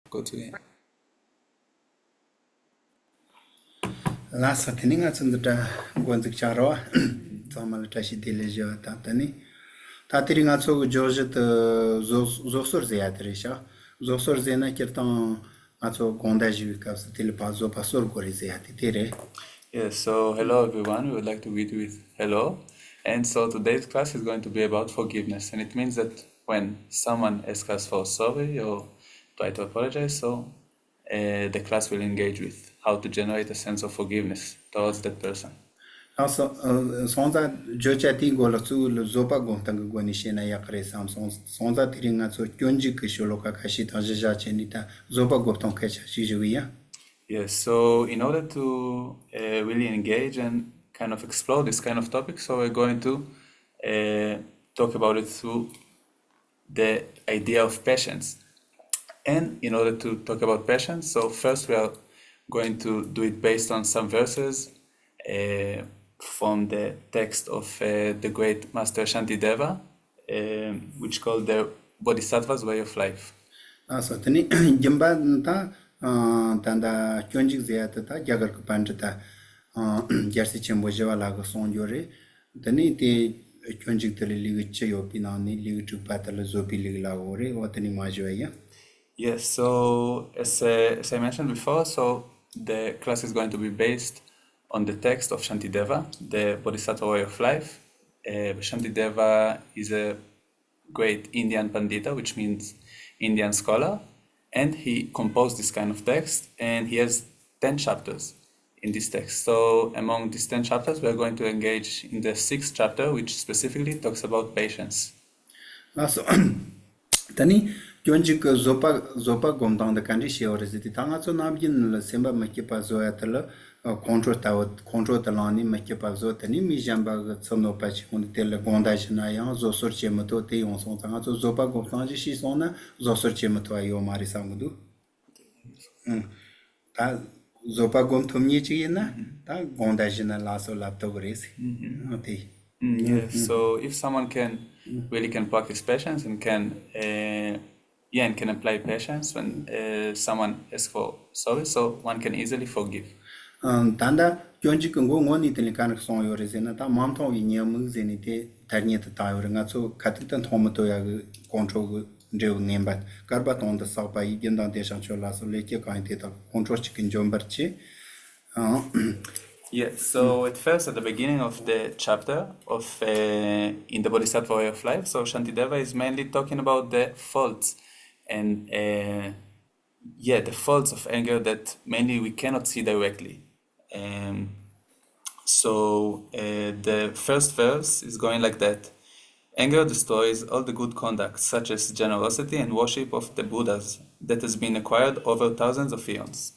go to it. Last thing I said that going to Charo, Tamal Tashi Dileja Tatani. Tatting also George Zosor Zeatrisha, Zosor Zena Kirtan, also Gondaju, Telepazo Pasor Gorizati. Yes, so hello everyone, we would like to greet you with hello. And so today's class is going to be about forgiveness, and it means that when someone asks us for sorry or try to apologize, so the class will engage with how to generate a sense of forgiveness towards that person. Also, Sonza Jochati Golasu, Zopa Gontang Guanishina Yakre Samson, Sonza Tiringazo, Kyunji Kisholoka Kashita Jachenita, Zopa Goton Kacha Shijuia. Yes, so in order to really engage and kind of explore this kind of topic, so we're going to talk about it through the idea of patience. And in order to talk about patience, so first we are going to do it based on some verses from the text of the great Master Shantideva, which called the Bodhisattva's Way of Life. So, Tani Jimba Tanda Kyunjik Zeata, Jagar Kupantata, Jersey Chambojava Lago Sonjore, Tani the Kyunjik Ligiche Opinani, Ligu Patala Zopi Liglaore, or Tani Majoya. Yes, so as I mentioned before, so the class is going to be based on the text of Shantideva, the Bodhisattva Way of Life. Shantideva is a great Indian Pandita, which means Indian scholar, and he composed this kind of text, and he has 10 chapters in this text. So among these 10 chapters, we are going to engage in the 6th chapter, which specifically talks about patience. So, Tani Kyunjik Zopa Gomdang the country she or is it Tangazo Nabin, Simba Makipa Zoatala, control Talani, Makipa Zotani, Mijamba, Sono Patch, on the Gondajanayan, Zosor Chemato, on Sontangazo, Zopa Gomdanji, she's on Zosor Chemato, Ayo Marisamudu. Zopa Gomtomnichina, Gondajana Lasso Laptogres. Yes, so if someone really can practice patience and can apply patience when someone asks for sorry, so one can easily forgive. Tanda Kyonji Kungo Moni Telikan Son Yorizena, Manton in Yamuzinite, Tarnita Tyranga, so Katitan Tomatoya control Joe name, but Garbat on the Sapa, Yendan de Chanchola, so Lake Kainteta, control chicken Jomberchi. Yes, so at first, at the beginning of the chapter of in the Bodhisattva Way of Life, so Shantideva is mainly talking about the faults and the faults of anger that mainly we cannot see directly. So the first verse is going like that. Anger destroys all the good conduct, such as generosity and worship of the Buddhas, that has been acquired over thousands of eons.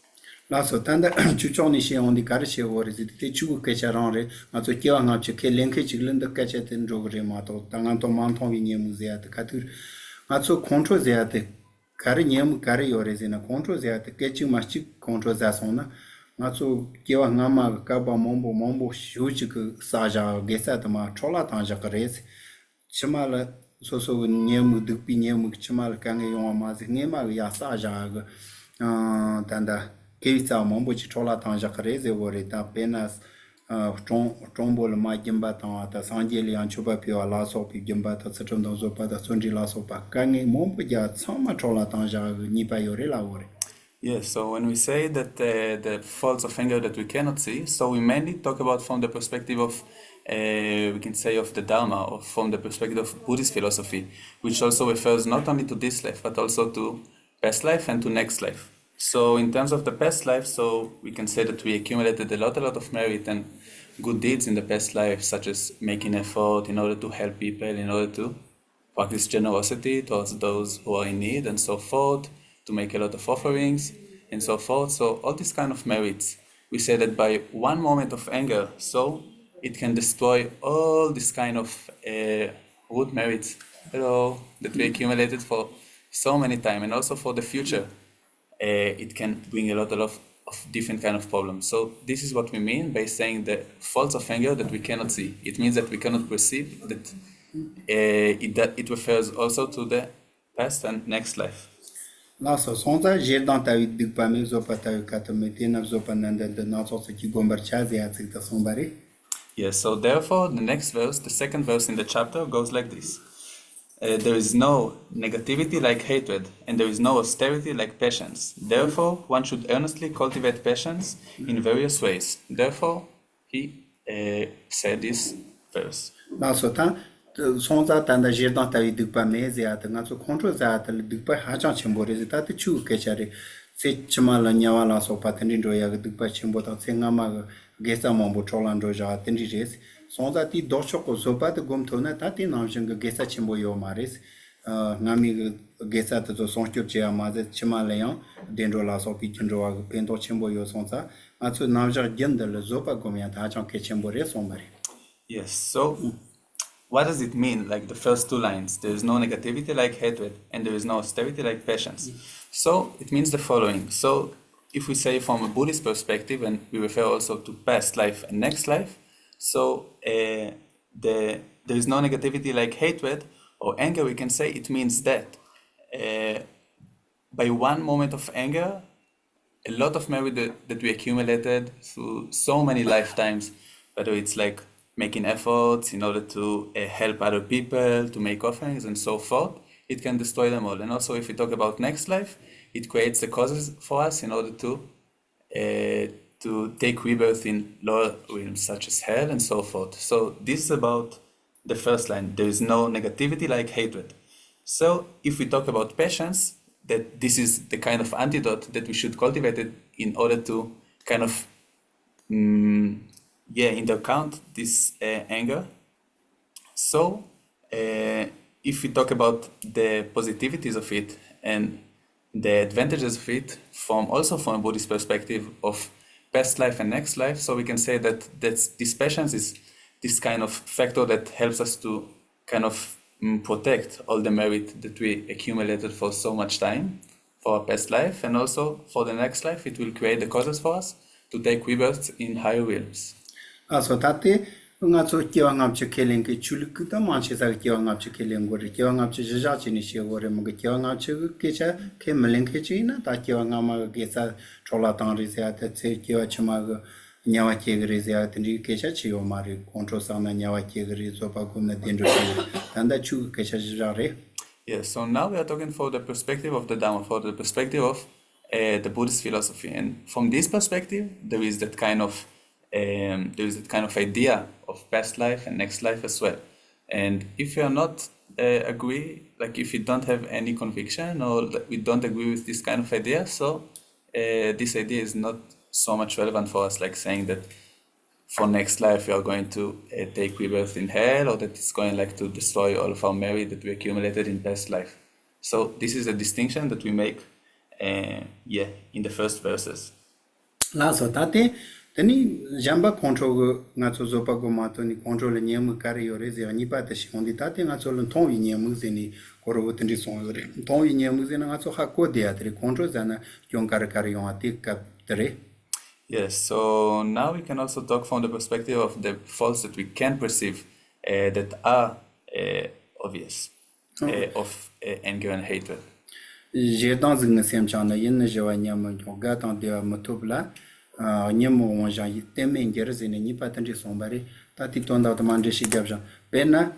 Lasso Tanda Chuchoni on the Karashi or is it Chu Kacharan, Mato Kiana Chike Linkage, the Kachet and Jogre Mato, Tanganto Manton in Musea, the Katur, Matso control the Karinium Kari or is in a control the Ketchu Machi control Zasona, Matso Kiwanama, Kaba Mombo, Shuchiku, Saja, Gesatama, Chola Tanja Chamala, so Niemu Dupi Niemu Chamal Kangayon Mazi Nema Yasaja, Tanda. Kevitsa Mombuchi Chola Tanja Kareze or it up penas Trombol Majimba Tata Sanjeli and Chubapio Lasso Pigimba Saturno Zopa Sunji Lasopa Kangi Mombuja Sama Chola Tanja Nipa Yorela or. Yes, so when we say that the faults of anger that we cannot see, so we mainly talk about from the perspective of we can say of the Dharma, or from the perspective of Buddhist philosophy, which also refers not only to this life but also to past life and to next life. So in terms of the past life, so we can say that we accumulated a lot of merit and good deeds in the past life, such as making effort in order to help people, in order to practice generosity towards those who are in need and so forth, to make a lot of offerings and so forth. So all these kind of merits, we say that by one moment of anger, so it can destroy all this kind of good merits that we accumulated for so many time, and also for the future. It can bring a lot of different kind of problems. So this is what we mean by saying the faults of anger that we cannot see. It means that we cannot perceive that it refers also to the past and next life. Laso sonza jerdan tawi digpame zopa tawi katame tena zopa nanda de naso ki gombar chazi atsik ta sombari. Yes, so therefore, the next verse, the second verse in the chapter, goes like this. There is no negativity like hatred, and there is no austerity like patience. Therefore, one should earnestly cultivate patience in various ways. Therefore, he said this verse. Laso ta sonza tanda jerdan tawi digpame ziyata ngaso kontro ziyata digpa hachang chimbore zita te chu kechare se chima la nyawa la so patendin doya digpa chimbo ta se ngama gesa mambo cholan doja tendi res sonza ti doshoko sopa te gom thona ta ti namjang gesa chimbo yo mares ngami gesa to songchop che amaze chima la yang dendro la so pi jindro wa pento chimbo yo sonza atsu namjang gendel zopa gomya ta chang ke chimbo re sombare. Yes, so what does it mean, like the first two lines? There is no negativity like hatred, and there is no austerity like patience. So it means the following. So if we say from a Buddhist perspective, and we refer also to past life and next life, so there is no negativity like hatred or anger, we can say it means that by one moment of anger, a lot of memory that we accumulated through so many lifetimes, whether it's like making efforts in order to help other people, to make offerings and so forth, it can destroy them all. And also if we talk about next life, it creates the causes for us in order to take rebirth in lower realms such as hell and so forth. So this is about the first line. There is no negativity like hatred. So if we talk about patience, that this is the kind of antidote that we should cultivate it in order to kind of into account this anger. So if we talk about the positivities of it and the advantages of it also from a Buddhist perspective of past life and next life, so we can say that this patience is this kind of factor that helps us to kind of protect all the merit that we accumulated for so much time for our past life, and also for the next life it will create the causes for us to take rebirth in higher realms. So tate nga so kiwa ngam che kelen ke chulik ta man che sa kiwa ngam che kelen gore kiwa ngam che jaja che ni she gore mo kiwa ngam che ke cha ke melen ke chi na ta kiwa ngam ge sa chola tang ri sa ta che kiwa chma ga nyawa che gre sa ta ni ke cha chi yo mari control sa na nyawa che gre so pa kum na den ro tanda chu ke cha jaja re. Yes, so now we are talking for the perspective of the Dharma, for the perspective of the Buddhist philosophy, and from this perspective there is that kind of idea of past life and next life as well. And if you are not agree, like if you don't have any conviction or we don't agree with this kind of idea, so this idea is not so much relevant for us, like saying that for next life we are going to take rebirth in hell, or that it's going like to destroy all of our merit that we accumulated in past life. So this is a distinction that we make in the first verses. So tate tani jamba control nga so zopa go mato ni control nyem kare yore ze ani pa te shondi tate nga so lon ton nyem zeni koro tindi son re ton nyem zeni nga so hakko de atre control zana yon kare yon ati kaptre. Yes, so now we can also talk from the perspective of the faults that we can perceive that are obvious of anger and hatred. Je dans zing sem chana yin je wa nyam ga tan de motobla nyemo wanja teme ngere ni patandi sombari tati tonda to manje shi gabja bena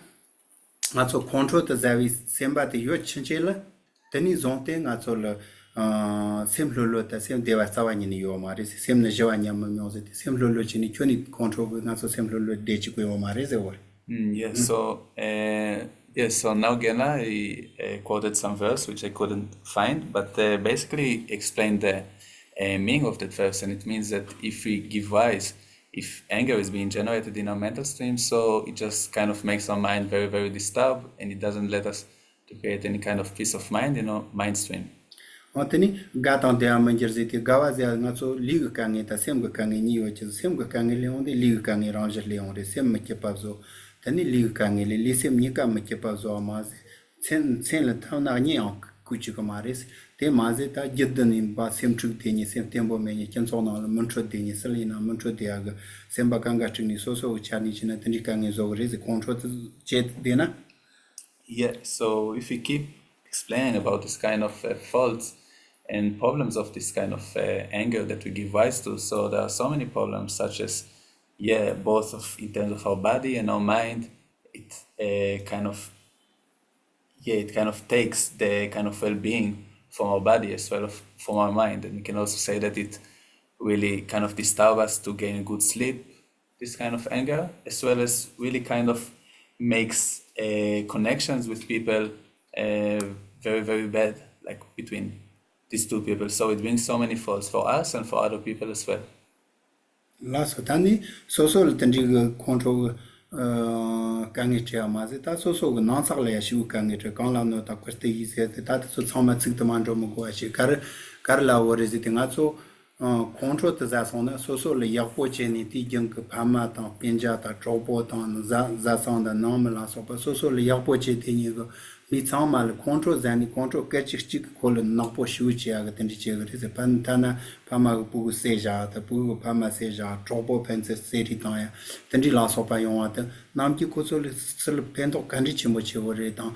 ngaso control to zavi semba te yo chinchela tani zonte ngaso le sem lolo ta sem deva sawani ni yo mari sem ne jwa nyam myoze sem lolo chini choni control ngaso sem lolo de chi ko mari ze war. Yes, so so now Gena he quoted some verse which I couldn't find, but basically explained the meaning of that verse, and it means that if we give rise, if anger is being generated in our mental stream, so it just kind of makes our mind very, very disturbed, and it doesn't let us to create any kind of peace of mind in our mind stream. Otani gatan de amanjerziti gawazi ngaso liga kangi ta sem ga kangi ni yo che sem ga kangi le onde liga kangi ranger le onde sem me ke pavzo tani liga kangi le sem ni ka me ke pavzo amaze sen le tana ni on kuchi ko mares te maze ta jiddani ba sem chuk te ni sem tembo me ni chen sona le mancho de ni selina mancho de aga sem ba kanga chini so chani china tani kangi zo reze control jet dena. Yeah, so if we keep explaining about this kind of faults, and problems of this kind of anger that we give rise to. So there are so many problems, such as, both in terms of our body and our mind. It kind of takes the kind of well-being from our body as well as from our mind. And we can also say that it really kind of disturbs us to gain a good sleep, this kind of anger, as well as really kind of makes connections with people very, very bad, like between these two people. So it brings so many faults for us and for other people as well. Last tani social tendiga control kangitya mazi ta so nansak la shu kangitya kangla no ta kwste yi se ta so chama tsik ta mandro mo ko shi kar la wore zi tinga so control ta za sona so le ya ho che ni ti jeng ka phama ta pinja ta trobo ta za son da nom la so le ya ho che ti ni go mi chama le control zani control ka chi chi ko le na po shu che ga tendi che ga se pan ta na phama bu se ja ta bu phama se ja trobo pen se ri ta ya tendi la so pa yon ta nam ki ko so le sel pen to kan ri chi mo che wore ta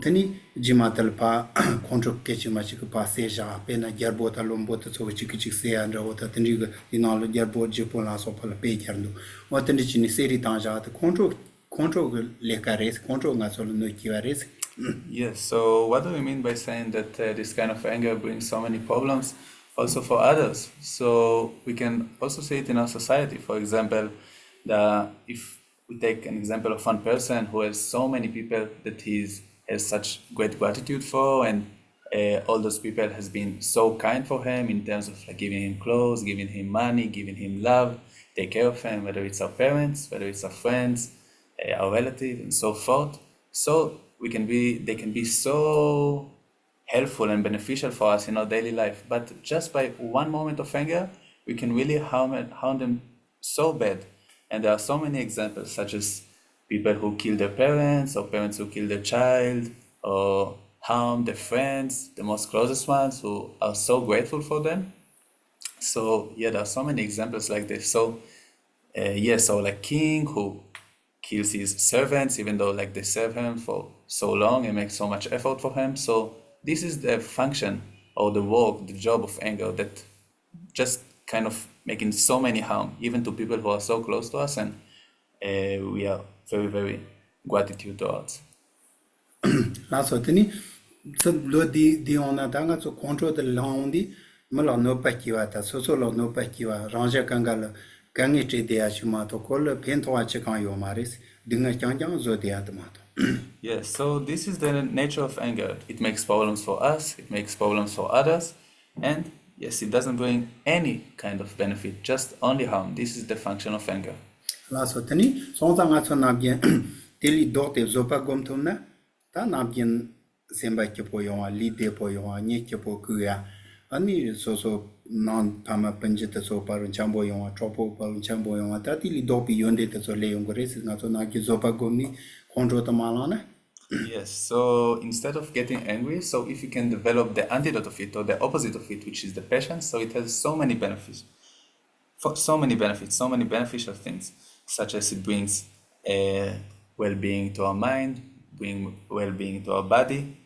tani jimatal pa control ke chi ma chi pa se ja pe na jar bo ta lom bo ta so chi chi se an ro ta tani ga ina lo jar bo je po la so pa la pe jar no wa tani chi ni se ri ta ja ta control le ka res control nga so no ki wa res. Yes, so what do we mean by saying that this kind of anger brings so many problems also for others? So we can also see it in our society. For example, if we take an example of one person who has so many people that he has such great gratitude for, and all those people has been so kind for him in terms of like giving him clothes, giving him money, giving him love, take care of him, whether it's our parents, whether it's our friends, our relatives, and so forth. So they can be so helpful and beneficial for us in our daily life. But just by one moment of anger, we can really harm them so bad. And there are so many examples, such as people who kill their parents, or parents who kill their child, or harm their friends, the most closest ones who are so grateful for them. So there are so many examples like this. So so like king who kills his servants, even though like they serve him for so long and make so much effort for him. So this is the function or the work, the job of anger, that just kind of making so many harm, even to people who are so close to us, and we are very, very gratitude towards. Laso tini so lo di ona danga so control the laundi mala no pakiwa ta so lo no pakiwa ranja kangala kangi te de ashuma to kol pen to ache kan yo maris dinga chang zo de atma. Yes, so this is the nature of anger. It makes problems for us, it makes problems for others, and yes, it doesn't bring any kind of benefit, just only harm. This is the function of anger. Laso tani so nga so na bien teli dote zopa gomtumna ta na bien semba ke po yo li de po yo ni ke po ku ya ani so non pama panjita so parun chambo yo tropo parun chambo yo ta tili dopi yonde te so le yo res na so na ke zopa gomni control ta malana. Yes, so instead of getting angry, so if you can develop the antidote of it or the opposite of it, which is the patience, so it has so many benefits, so many beneficial things, such as it brings well-being to our mind, bring well-being to our body.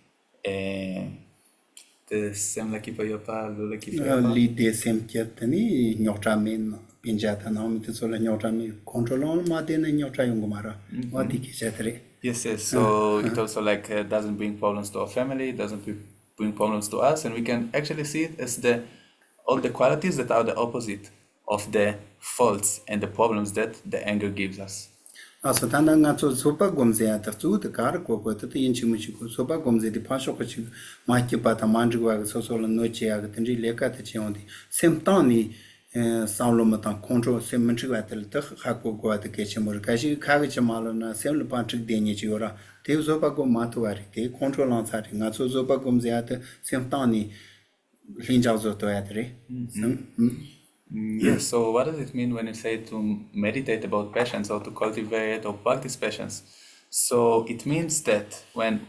The same like if you lead the same kiatani nyota men pinjata na mi so la nyota mi control ma de na nyota yungumara wati ki chetre. Yes, so it also like doesn't bring problems to our family, doesn't bring problems to us, and we can actually see it as all the qualities that are the opposite of the faults and the problems that the anger gives us. So tanda nga so sopa gomze ata su de kar ko ta yin chi mu chi ko sopa gomze de pa sho ko chi ma ki pa ta man wa so so no che ya ten ri le ka ta chi on di sem tan ni sans lo ma ta control sem man chi wa ta ta kha ko ta ke chi mo ka shi kha ga chi ma lo na sem lo pa chi de ni chi ora te sopa go ma to wa ri te control on sa nga so sopa gomze ata sem tan ni lin jao zo to ya tre. Yes, so what does it mean when you say to meditate about patience or to cultivate or practice patience? So it means that when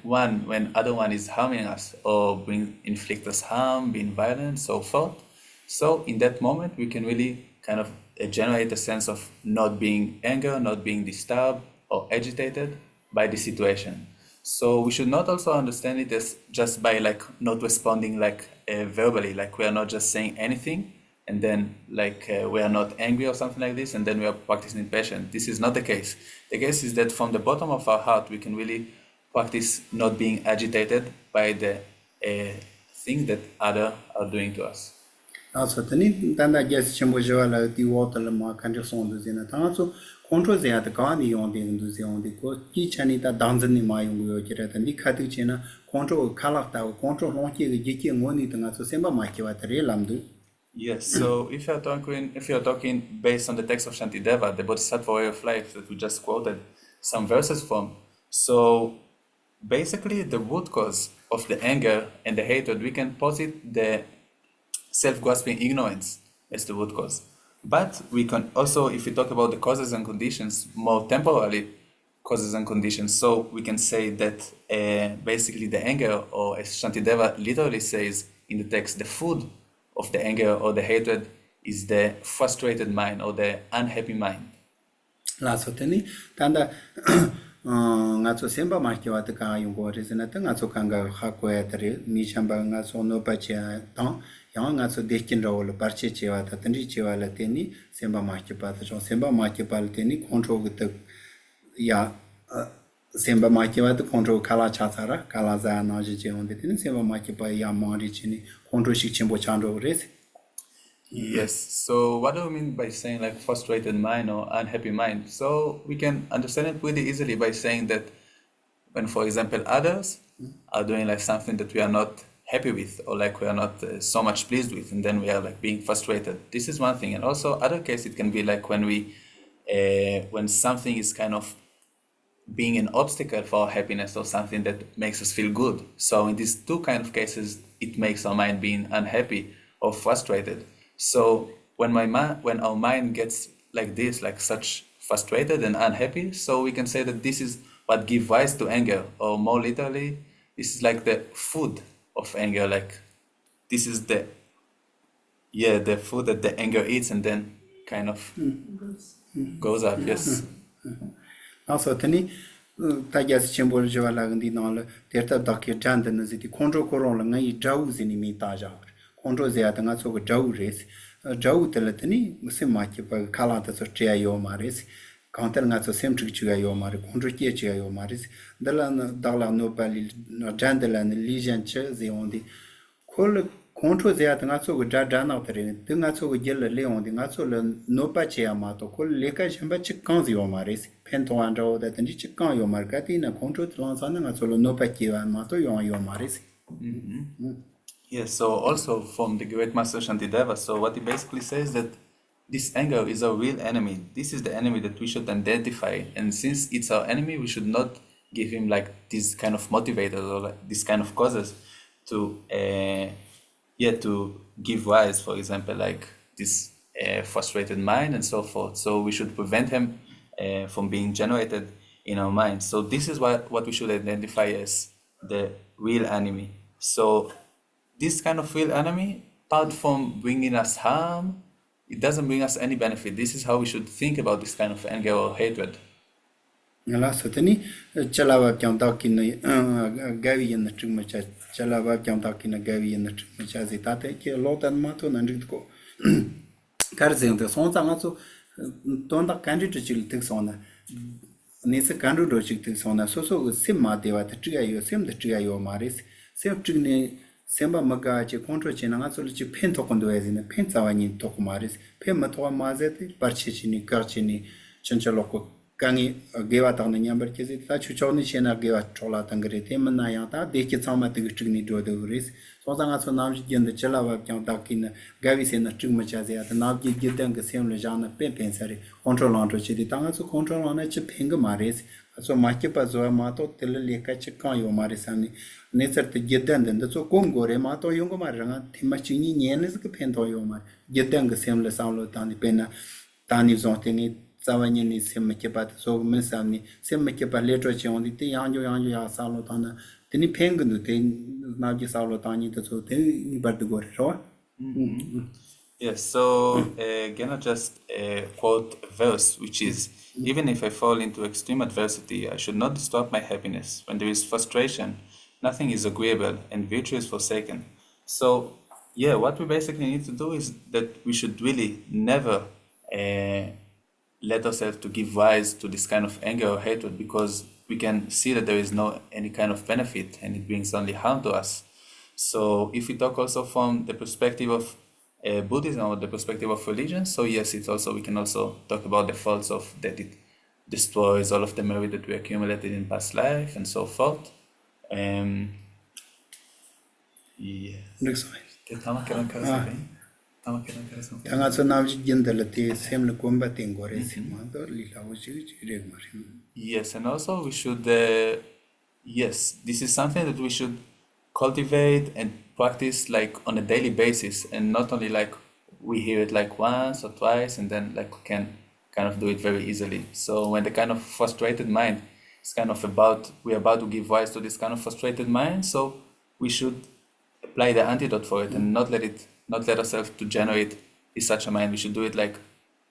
other one is harming us or inflict us harm, being violent, so forth, so in that moment we can really kind of generate a sense of not being angry, not being disturbed or agitated by the situation. So we should not also understand it as just by like not responding like verbally, like we are not just saying anything and then like we are not angry or something like this and then we are practicing passion. This is not the case. The case is that from the bottom of our heart we can really practice not being agitated by the thing that others are doing to us. Also, tani tanda gas chimbo jwala di water ma kan son de zena ta so control ze at ka ni yon de ndu ze on de ko ki chani ta danzan ni ma yung yo jira ta ni khatu chena control kala ta control long ki ge ki ngoni ta so semba ma ki wa tare lamdu. Yes, so if you're talking based on the text of Shantideva, the Bodhisattva way of life that we just quoted some verses from, so basically the root cause of the anger and the hatred, we can posit the self-grasping ignorance as the root cause. But we can also, if we talk about the causes and conditions, more temporary causes and conditions, so we can say that basically the anger, or as Shantideva literally says in the text, the food of the anger or the hatred is the frustrated mind or the unhappy mind. La so tani tanda nga so semba ma ki wa ta ka yung go re zena ta nga so kanga kha ko ya tare mi chamba nga so no pa cha ta yang nga so de kin ro lo par che che wa ta tan ri che wa la teni semba ma ki pa ta so semba ma ki pa teni control gu ta ya semba ma ki wa ta control kala cha sa ra kala za na ji che on de teni semba ma ki pa ya ma ri chi ni control shik chen bo chan ro re. Yes, so what do we mean by saying like frustrated mind or unhappy mind? So we can understand it pretty easily by saying that when, for example, others are doing like something that we are not happy with or like we are not so much pleased with, and then we are like being frustrated. This is one thing. And also other case, it can be like when when something is kind of being an obstacle for our happiness or something that makes us feel good. So in these two kind of cases, it makes our mind being unhappy or frustrated. So when our mind gets like this, like such frustrated and unhappy, so we can say that this is what gives rise to anger, or more literally, this is like the food of anger. Like this is the food that the anger eats and then kind of goes up. Yes. Also, tani tagyas chembol jwala gandi na la terta dakye jan de naziti control koron la ngai jau zini mi taja control ze atanga so jau res jau telatani musima ki pa kala ta so chia yo maris counter nga so sem chik chia yo mari control ki chia yo maris dala no pali jan de la lijan che ze ondi kol control ze atanga so ja na tere tinga so gel le ondi nga so no pa chia ma to kol leka chamba chik kan ze yo maris penton ando da tanji chik kan yo mar ka tina control lan sa nga so no pa chia ma to yo maris. Yes, so also from the great master Shantideva, so what he basically says that this anger is our real enemy. This is the enemy that we should identify, and since it's our enemy, we should not give him like this kind of motivators or like this kind of causes to to give rise, for example, like this frustrated mind and so forth. So we should prevent him from being generated in our mind. So this is what we should identify as the real enemy. So this kind of real enemy, apart from bringing us harm, it doesn't bring us any benefit. This is how we should think about this kind of anger or hatred. Ngala sotani chalawa kyamta kin gawi yen chungmacha chalawa kyamta kin gawi yen chungmacha zitate ke lotan ma to nanjit ko karzeng de son zang so tonda kanji de chil tik sona nese kandu do chik tik sona so sim ma dewa ta chiga yo sim de chiga yo maris sem chigne semba maga che control che na so chi pen to kondo ezine pen zawani to maris pen ma to mazete parche chini karchini chanchaloko kangi gewa ta na nyamber ke zit ta chuchoni chena gewa chola tangre te mana ya ta de ke chama te chigni do de ris so zanga so nam ji de chela wa kyang ta kin gawi se na chig ma cha ze ya ta na ji ji dang ke sem le jana pen sare control on to chi de ta so control on che peng maris so ma ke pa zo ma to tel le ka che kan yo maris ani ne sar te gedan den so kom gore ma to yong ma ranga thima chi ni nyen ne ke pen to yo ma gedan ke sem le sa lo ta ni pena ta ni zo te ni zawani ni sem ke pa so men sam ni sem ke pa le tro chi on di te yang jo ya sa lo ta na te ni peng nu te na ji sa lo ta ni te so te ni bar de gore ro. Yes, so Gena just quote a verse, which is, even if I fall into extreme adversity, I should not disturb my happiness. When there is frustration, nothing is agreeable, and virtue is forsaken. So, yeah, what we basically need to do is that we should really never let ourselves to give rise to this kind of anger or hatred, because we can see that there is no any kind of benefit and it brings only harm to us. So if we talk also from the perspective of Buddhism or the perspective of religion, so yes, it's also, we can also talk about the faults of that it destroys all of the merit that we accumulated in past life and so forth. Yes. Next slide. Tanga so namji jindala te semle komba tengore sima do lila uji regmari. Yes, and also we should, yes, this is something that we should cultivate and practice like on a daily basis, and not only like we hear it like once or twice and then like we can kind of do it very easily. So when the kind of frustrated mind is kind of we're about to give rise to this kind of frustrated mind, so we should apply the antidote for it and not let ourselves to generate such a mind. We should do it like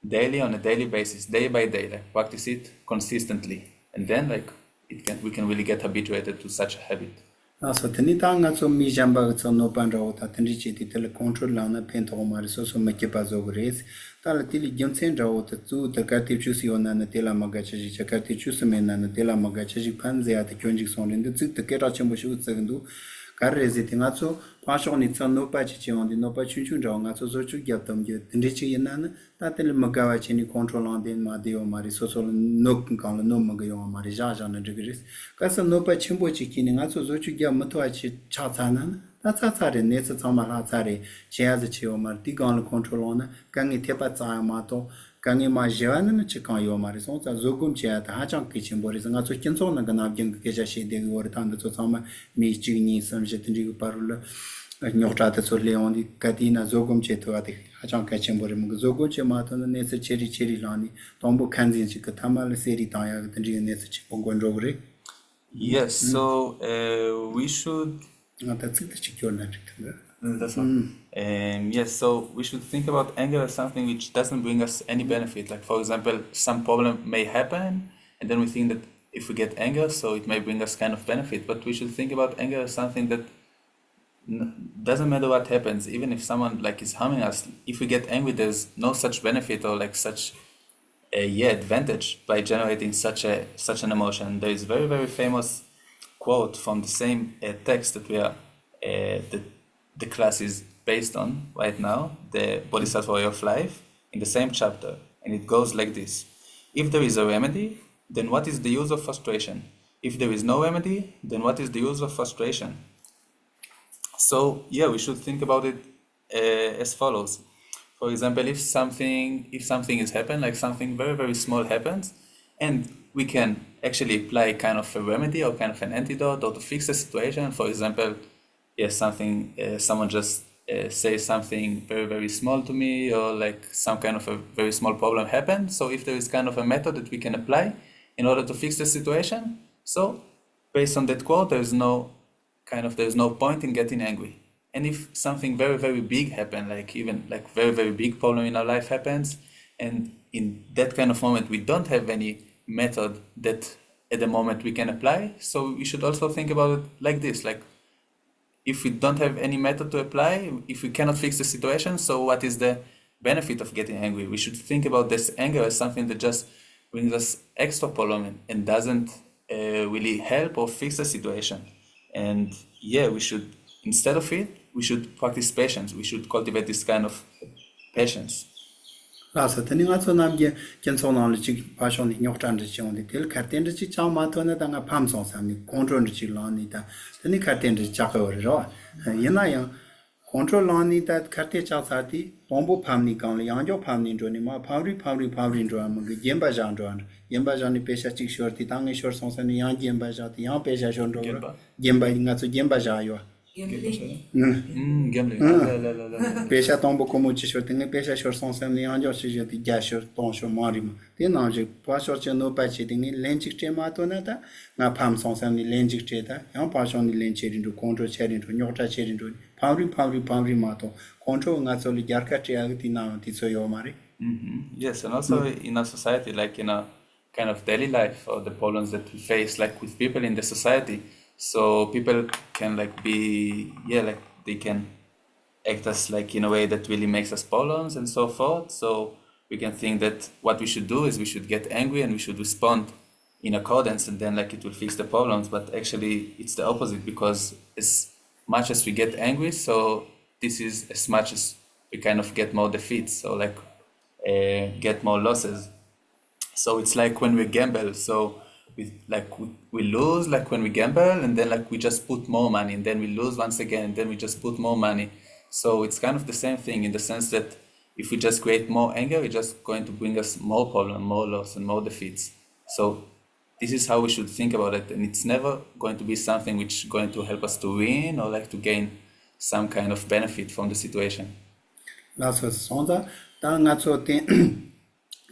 daily, on a daily basis, day by day, like practice it consistently, and then like we can really get habituated to such a habit. So tani tanga so mi jamba so no pan ro ta tani chi ti tele control la na pen to mari so me ke pa zo gres ta la ti li gemsen ro ta tu ta ka ti chu si ona na te la maga chi cha ka ti chu se me na te la maga chi pan ze ata kyonjik son len de zik te ke ra chen bo shu tsa ndu ka re ze ti nga so pa sho ni tsa no pa chi chi on di no pa chu chu ro nga so zo chu gyap tam je tani chi yin na ta te le maga wa chi ni control on den ma de o mari so no kan no maga yo mari ja ja na de gres ka so no pa chen bo chi ki ni nga so zo chu gyap ma to chi cha cha na ta cha cha re ne sa ma la cha re che ya ze chi o mar ti gan control on ka ngi te pa cha ma to ka ngi ma ja na chi kan yo mari so za zo gum che ta ha chang ki chen bo re nga so chen so na ga na gyang ke ja she de go re tan de so cha ma mi chi ni sam je tin ri pa ru la nyokta so le on di katina zo gum che to ati ha chang ka chen bo re mu zo gum che ma to ne se cheri cheri la ni tom bo kan zin chi ka ta ma le se ri ta ya tin ri ne se chi bon gon ro re. Yes, so we should. That's one. Yes, so we should think about anger as something which doesn't bring us any benefit. Like, for example, some problem may happen, and then we think that if we get anger, so it may bring us kind of benefit. But we should think about anger as something that doesn't matter what happens, even if someone like is harming us. If we get angry, there's no such benefit or like such advantage by generating such an emotion. There is very, very famous quote from the same text that we are the class is based on right now, the Bodhisattva Way of Life, in the same chapter, and it goes like this: if there is a remedy, then what is the use of frustration? If there is no remedy, then what is the use of frustration? So yeah, we should think about it as follows. For example, if something is happened, like something very, very small happens, and we can actually apply kind of a remedy or kind of an antidote or to fix the situation. For example, yes, someone just says something very, very small to me, or like some kind of a very small problem happened. So if there is kind of a method that we can apply in order to fix the situation, so based on that quote, there's no point in getting angry. And if something very, very big happened, like even like very, very big problem in our life happens, and in that kind of moment we don't have any method that at the moment we can apply, so we should also think about it like this: like if we don't have any method to apply, if we cannot fix the situation, so what is the benefit of getting angry? We should think about this anger as something that just brings us extra problem and doesn't really help or fix the situation. And yeah, we should, instead of it, we should practice patience. We should cultivate this kind of patience. Lasa tani nga so nam ge ken so na chi pa shon ni nyok tan chi on de tel karten de chi chang ma to na da nga pham song sam ni control de chi la ni da tani karten de cha ko ro yana yang control la ni da karte cha sa ti bombo pham ni kang le yang jo pham ni ro ni ma pham ri ro ma ge yen ba jan ni pe sha chi shor ti tang shor song sam ni yang yen ba ja ti yang pe sha shon ro yen ba nga so yen ba ja yo Pesha tombo como chisho tinga pesha shor son sem ni anjo chije ti gasho ton sho marima ti na je pa shor che no pa che tingi lenchik che ma to na ta nga pham son sem ni lenchik che ta yang pa shon ni lenche rin do control che rin do nyota che rin do pamri mato control nga so li jarka triagti na ti so yo mare. Yes, and also in our society, like in a kind of daily life, or the problems that we face, like with people in the society, so people can like be, like they can act us like in a way that really makes us problems and so forth. So we can think that what we should do is we should get angry and we should respond in accordance, and then like it will fix the problems. But actually, it's the opposite, because as much as we get angry, so this is as much as we kind of get more defeats. So like get more losses. So it's like when we gamble. So we lose like when we gamble, and then like we just put more money, and then we lose once again, and then we just put more money. So it's kind of the same thing in the sense that if we just create more anger, it's just going to bring us more problem, more loss, and more defeats. So this is how we should think about it, and it's never going to be something which is going to help us to win or like to gain some kind of benefit from the situation. That's what sonda da nga so ten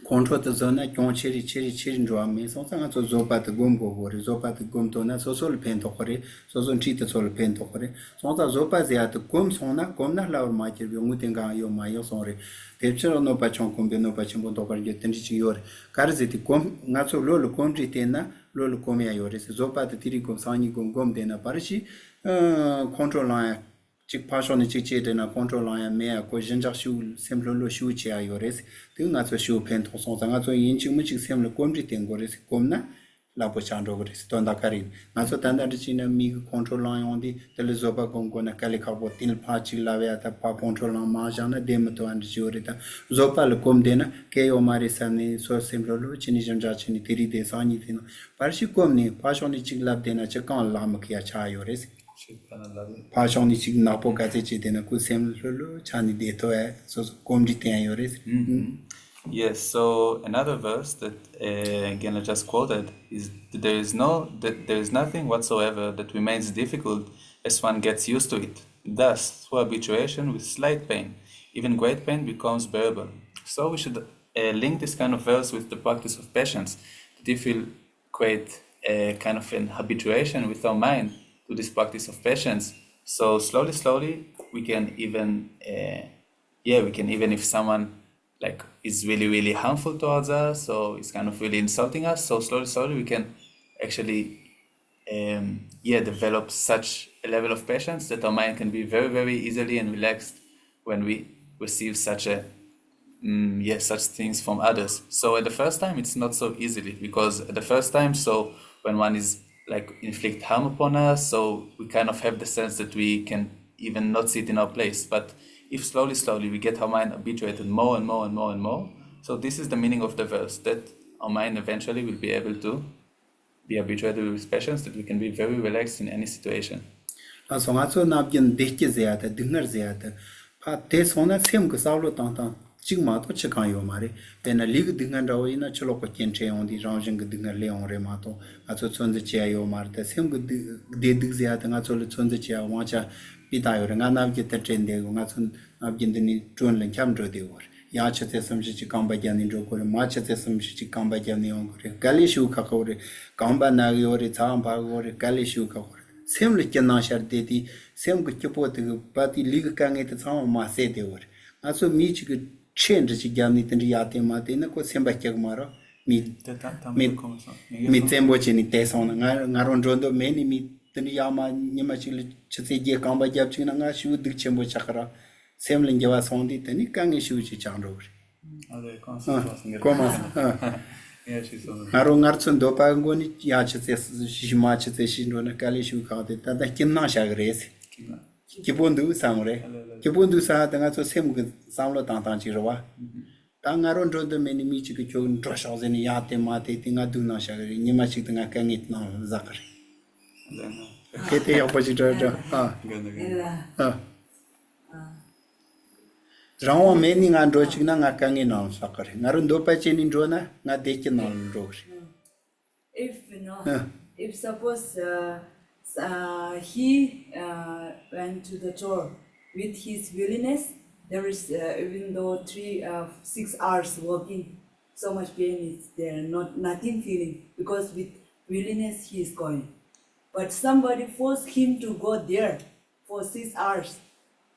control the zone kyon cheri ndo me so nga so zopa de gom go gore zopa de gom to na so le pen to gore so chi de so le pen to gore so zopa zia de gom sona gom na la ma che bi nguten ga yo ma yo so re de chero no pa chon kom be no pa chon bon to gore ten chi yore kar zeti gom nga so lo kom ri tena lo kom ya yore zopa de tiri gom sa ni gom de na parchi control line chik passion chik che de na control line me ko jinja shu simple lo shu che ayores tu nga so shu pen to so nga so yin chik mu chik simple kom ri ten gores kom na la po chan ro gores to nda karin nga so tan da chi na mi control line on di tele zoba kom ko na kale kha bo til pha chi la ve ta pa control line ma jana dem to and jore ta zopa le kom de na ke yo mari samne so simple lo chini jinja chini tiri de sa ni tin par shi kom ni passion chik lab de na chakan la ma kya cha ayores passion ni chig na po ka che de na ku sem lo chani de to hai so kom ji te ayores. Yes, so another verse that again I just quoted is that there is nothing whatsoever that remains difficult as one gets used to it. Thus, through habituation with slight pain, even great pain becomes bearable. So we should link this kind of verse with the practice of patience. That if we create a kind of an habituation with our mind to this practice of patience, so slowly we can even if someone like is really harmful towards us, so it's kind of really insulting us, so slowly we can actually develop such a level of patience that our mind can be very easily and relaxed when we receive such things from others. So at the first time it's not so easily, because at the first time, so when one is like inflict harm upon us, so we kind of have the sense that we can even not sit in our place. But if slowly we get our mind habituated more and more, so this is the meaning of the verse, that our mind eventually will be able to be habituated with patience, that we can be very relaxed in any situation. So nga so na bien dekhe ziyada dingar ziyada pa te sona sem ko sawlo tang chig ma to chikan yo mare pena lig dingan rawo ina chlo ko chen che on di ranging dingar le on re ma to nga so chon che yo mar te sem ko de dig ziyada nga so le chon che wa cha pi da yo nga na ge te chen de nga so na bien de ni chon len cham ro de wor ya che te sam chi kamba gyan ni ro ko ma che te sam chi kamba gyan ni on ko gali shu kha ko re kamba na yo re cham ba go re gali shu kha ko sem le ken na shar de di sem ko che po te pa ti lig ka nge te cham ma se de wor nga so mi chi ke chen chi gyan ni ten ya te ma te na ko sem ba che ma ro mi tembo chi ni te son nga ron do me ni mi ten ya ma ni ma chi le che se ge kamba jap chi na nga shu dik chembo chakra sem le nge wa son di te ni ka nge shu chi chang ro Naro ngartsun dopa ngoni ya chete shima chete shindo na kali shu khade ta da kinna shagres kibondu samre kibondu sa da ngaso sem ge samlo tang tang chi rowa ta ngaro ndo de meni mi chi ge kyo ndo sha zen ya te ma te tinga du na shagre ni ma chi tinga ka ngit na zakre kete opposite ha Rao meni nga ndo chigna nga kangi na sakare. Ngaro ndo pa cheni ndo na nga deki na ndo. If suppose he went to the tour with his willingness, there is even though 6 hours walking, so much pain is there, nothing feeling, because with willingness he is going. But somebody forced him to go there for 6 hours.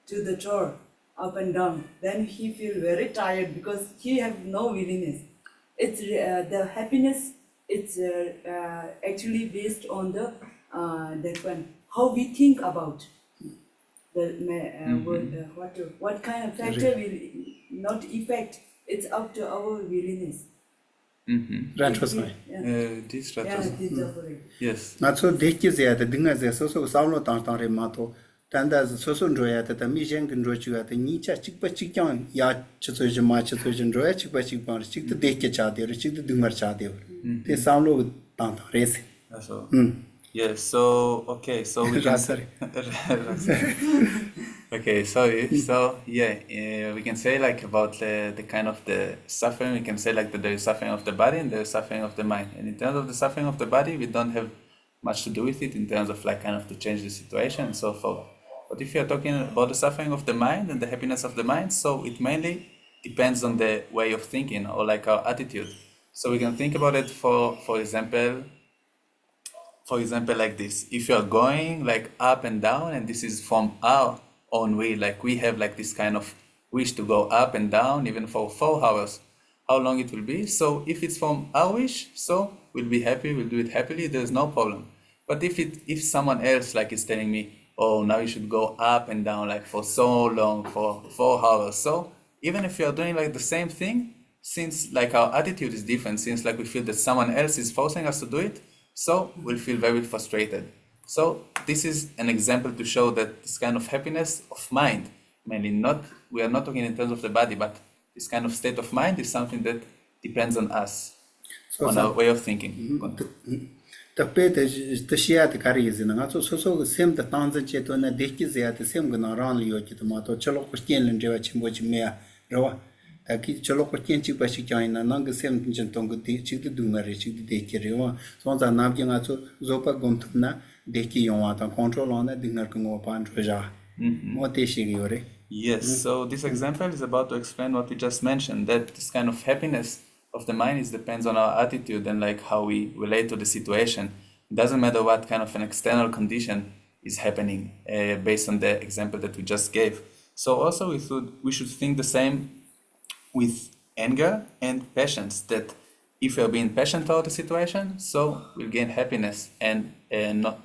to the chore, up and down. Then he feel very tired because he have no willingness. It's the happiness. It's actually based on the that one how we think about the what kind of factor will not affect. It's up to our willingness. This Yes. Not so decades at the dinner, so Saulo Tantan Mato, Tandas, Soson Joyata, the Mijan can Rochu at the Nietzsche, Chipachikan, Ya Chitujama, Chitujan Joy, Chipachipan, Chik the Dekachadi, Chik the Dumar Chadi. They Saulo Tantan race. That's all. Yes, so okay, so we can okay, sorry. So yeah, we can say like about the kind of the suffering. We can say like that there is suffering of the body and there is suffering of the mind. And in terms of the suffering of the body, we don't have much to do with it in terms of like kind of to change the situation and so forth. But if you are talking about the suffering of the mind and the happiness of the mind, so it mainly depends on the way of thinking or like our attitude. So we can think about it for example like this. If you are going like up and down and this is from our own way, like we have like this kind of wish to go up and down even for 4 hours, how long it will be? So if it's from our wish, so we'll be happy, we'll do it happily, there's no problem. But if someone else like is telling me, oh, now you should go up and down like for so long, for 4 hours, so even if you are doing like the same thing, since like our attitude is different, since like we feel that someone else is forcing us to do it, so we'll feel very frustrated. So this is an example to show that this kind of happiness of mind, mainly we are not talking in terms of the body, but this kind of state of mind is something that depends on us, so on our way of thinking. The pet is the Shiat carries in an so same the Tanzan Cheto and the Dekizia, the same gonna run Yochitomato, Cholokostian and Jewachimbochimea, Roa. Aki Cholokostian Chipashikan and Nanga Sem Jintongo Chik the Dumari, Chik the Dekiriwa, Sons are Navigato, Zopa Gontuna, Deki Yonata, control on that dinner can go upon Treasure. What is she? Yes, so this example is about to explain what we just mentioned, that this kind of happiness of the mind depends on our attitude and like how we relate to the situation. It doesn't matter what kind of an external condition is happening based on the example that we just gave. So also we should think the same with anger and patience, that if we are being patient toward the situation, so we'll gain happiness and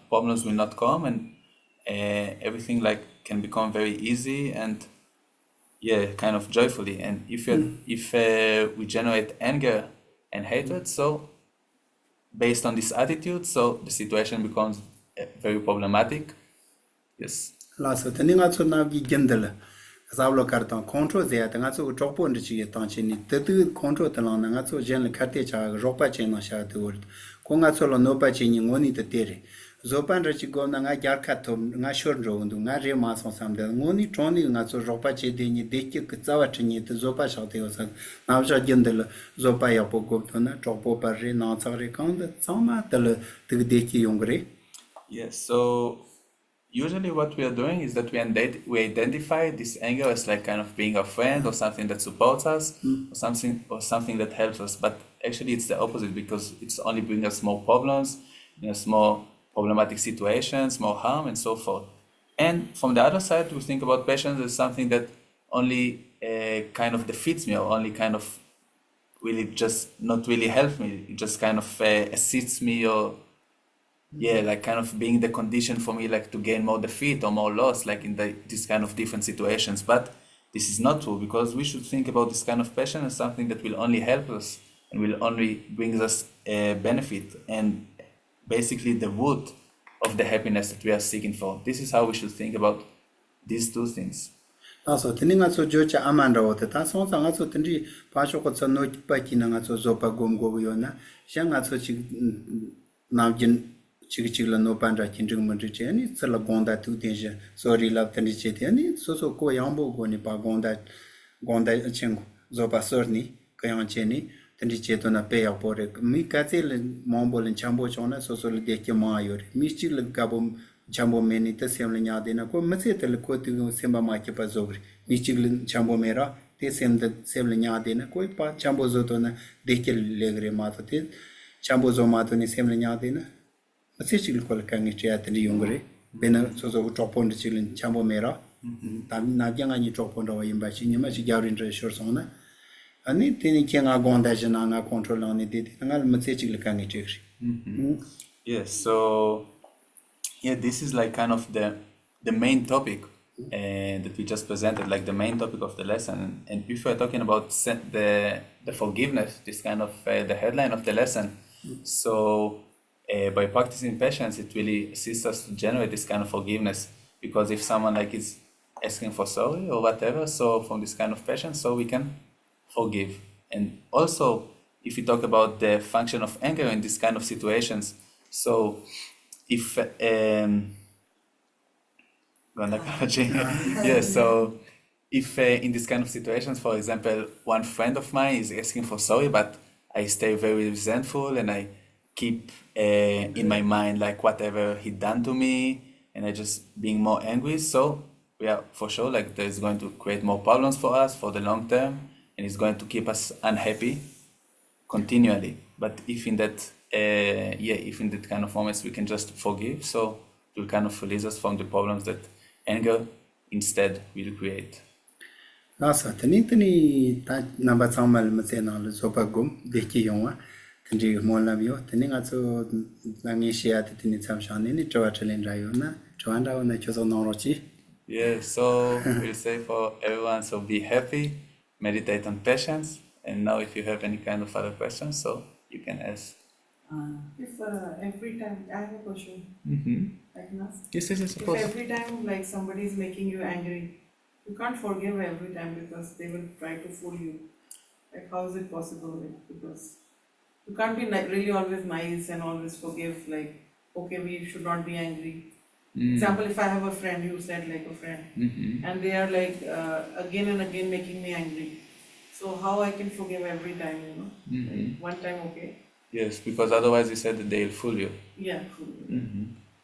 problems will not come and everything like can become very easy and kind of joyfully. And if we generate anger and hatred, so based on this attitude, so the situation becomes very problematic. Yes. Last Zablo carton control there, the Nazo drop on the Chitanchini, the two control the Lanazo general Katecha, Ropa Cheno Shatwood, Congasolo no Pachini, only the theory. Zopan Rachigo Nanga Yarkatum, Nashurdro, Nari Mas on some only Troni Nazo Ropa Chedini, Deki Kazawachini, the Zopa Shateos, Navja Gendel, Zopa Yapogotona, Tropo Pari, Nansari Count, Sama, the Deki Yongre. Yes, so usually what we are doing is that we identify this anger as like kind of being a friend or something that supports us or something that helps us. But actually it's the opposite, because it's only bringing us more problems, more problematic situations, more harm and so forth. And from the other side, we think about patience as something that only kind of defeats me or only kind of really just not really helps me. It just kind of assists me or like kind of being the condition for me like to gain more defeat or more loss, like in this kind of different situations. But this is not true, because we should think about this kind of passion as something that will only help us and will only bring us benefit and basically the root of the happiness that we are seeking for. This is how we should think about these two things. Also, Tiningaso Jocha Amanda, the Tasson, also Tindi, Pashokosa no Pakina, Zopa Gomgoviona, Shangaso Navjin. Chichilla no pandra kindring Monticheni, Salagonda 2 danger, sorry love Tanichetiani, so Koyambo Gonipa Gonda Chengo, Zopa Sorni, Kayancheni, Tanichetona pay up or Mikatil, Mombol and Chambo Chona, so de Mayor, Michil Gabum, Chambo Meni, the Semliadina, Comacetel Cotu Semba Makipa Zogri, Michil Chambo Mera, they send the Semliadina, Coipa, Chambo Zotona, Dekil Legre Matotis, Chambo Zomatoni Semliadina. Sechil call Kangichi at the Yungre, Bena Sozo drop on the children Chambo Mera, tam na yang ani chok pon ro yim ba chi ni ma chi gyarin re shor song na ani tini ke nga gon da jina nga control on de nga ma che chi le ka ngi chek Yes, so yeah, this is like kind of the main topic that we just presented, like the main topic of the lesson. And if we're talking about the forgiveness, this kind of the headline of the lesson, so by practicing patience, it really assists us to generate this kind of forgiveness. Because if someone like is asking for sorry or whatever, so from this kind of patience, so we can forgive. And also, if we talk about the function of anger in this kind of situations, so if yes, so if in this kind of situations, for example, one friend of mine is asking for sorry, but I stay very resentful and I keep in my mind like whatever he done to me, and I just being more angry. So we are for sure like there's going to create more problems for us for the long term, and it's going to keep us unhappy continually. But if in that if in that kind of moments we can just forgive, so it will kind of release us from the problems that anger instead will create. Nasa tani ta namba tsamal mse na le sopa gum de ki yongwa tani mo la bio tani nga so na ngi shia tani tsam shani ni chawa chalen ra yo na chawan ra na choso no ro chi. Yeah, so we'll say for everyone, so be happy, meditate on patience, and now if you have any kind of other questions, so you can ask. If every time, I have a question. Like Nas? Yes, of If course. every time like somebody is making you angry, you can't forgive every time because they will try to fool you. Like how is it possible? Like, because you can't be really always nice and always forgive. Like okay, we should not be angry. Example, if I have a friend, you said like a friend, and they are like again and again making me angry. So how I can forgive every time? Like, one time okay. Yes, because otherwise you said that they'll fool you. Yeah.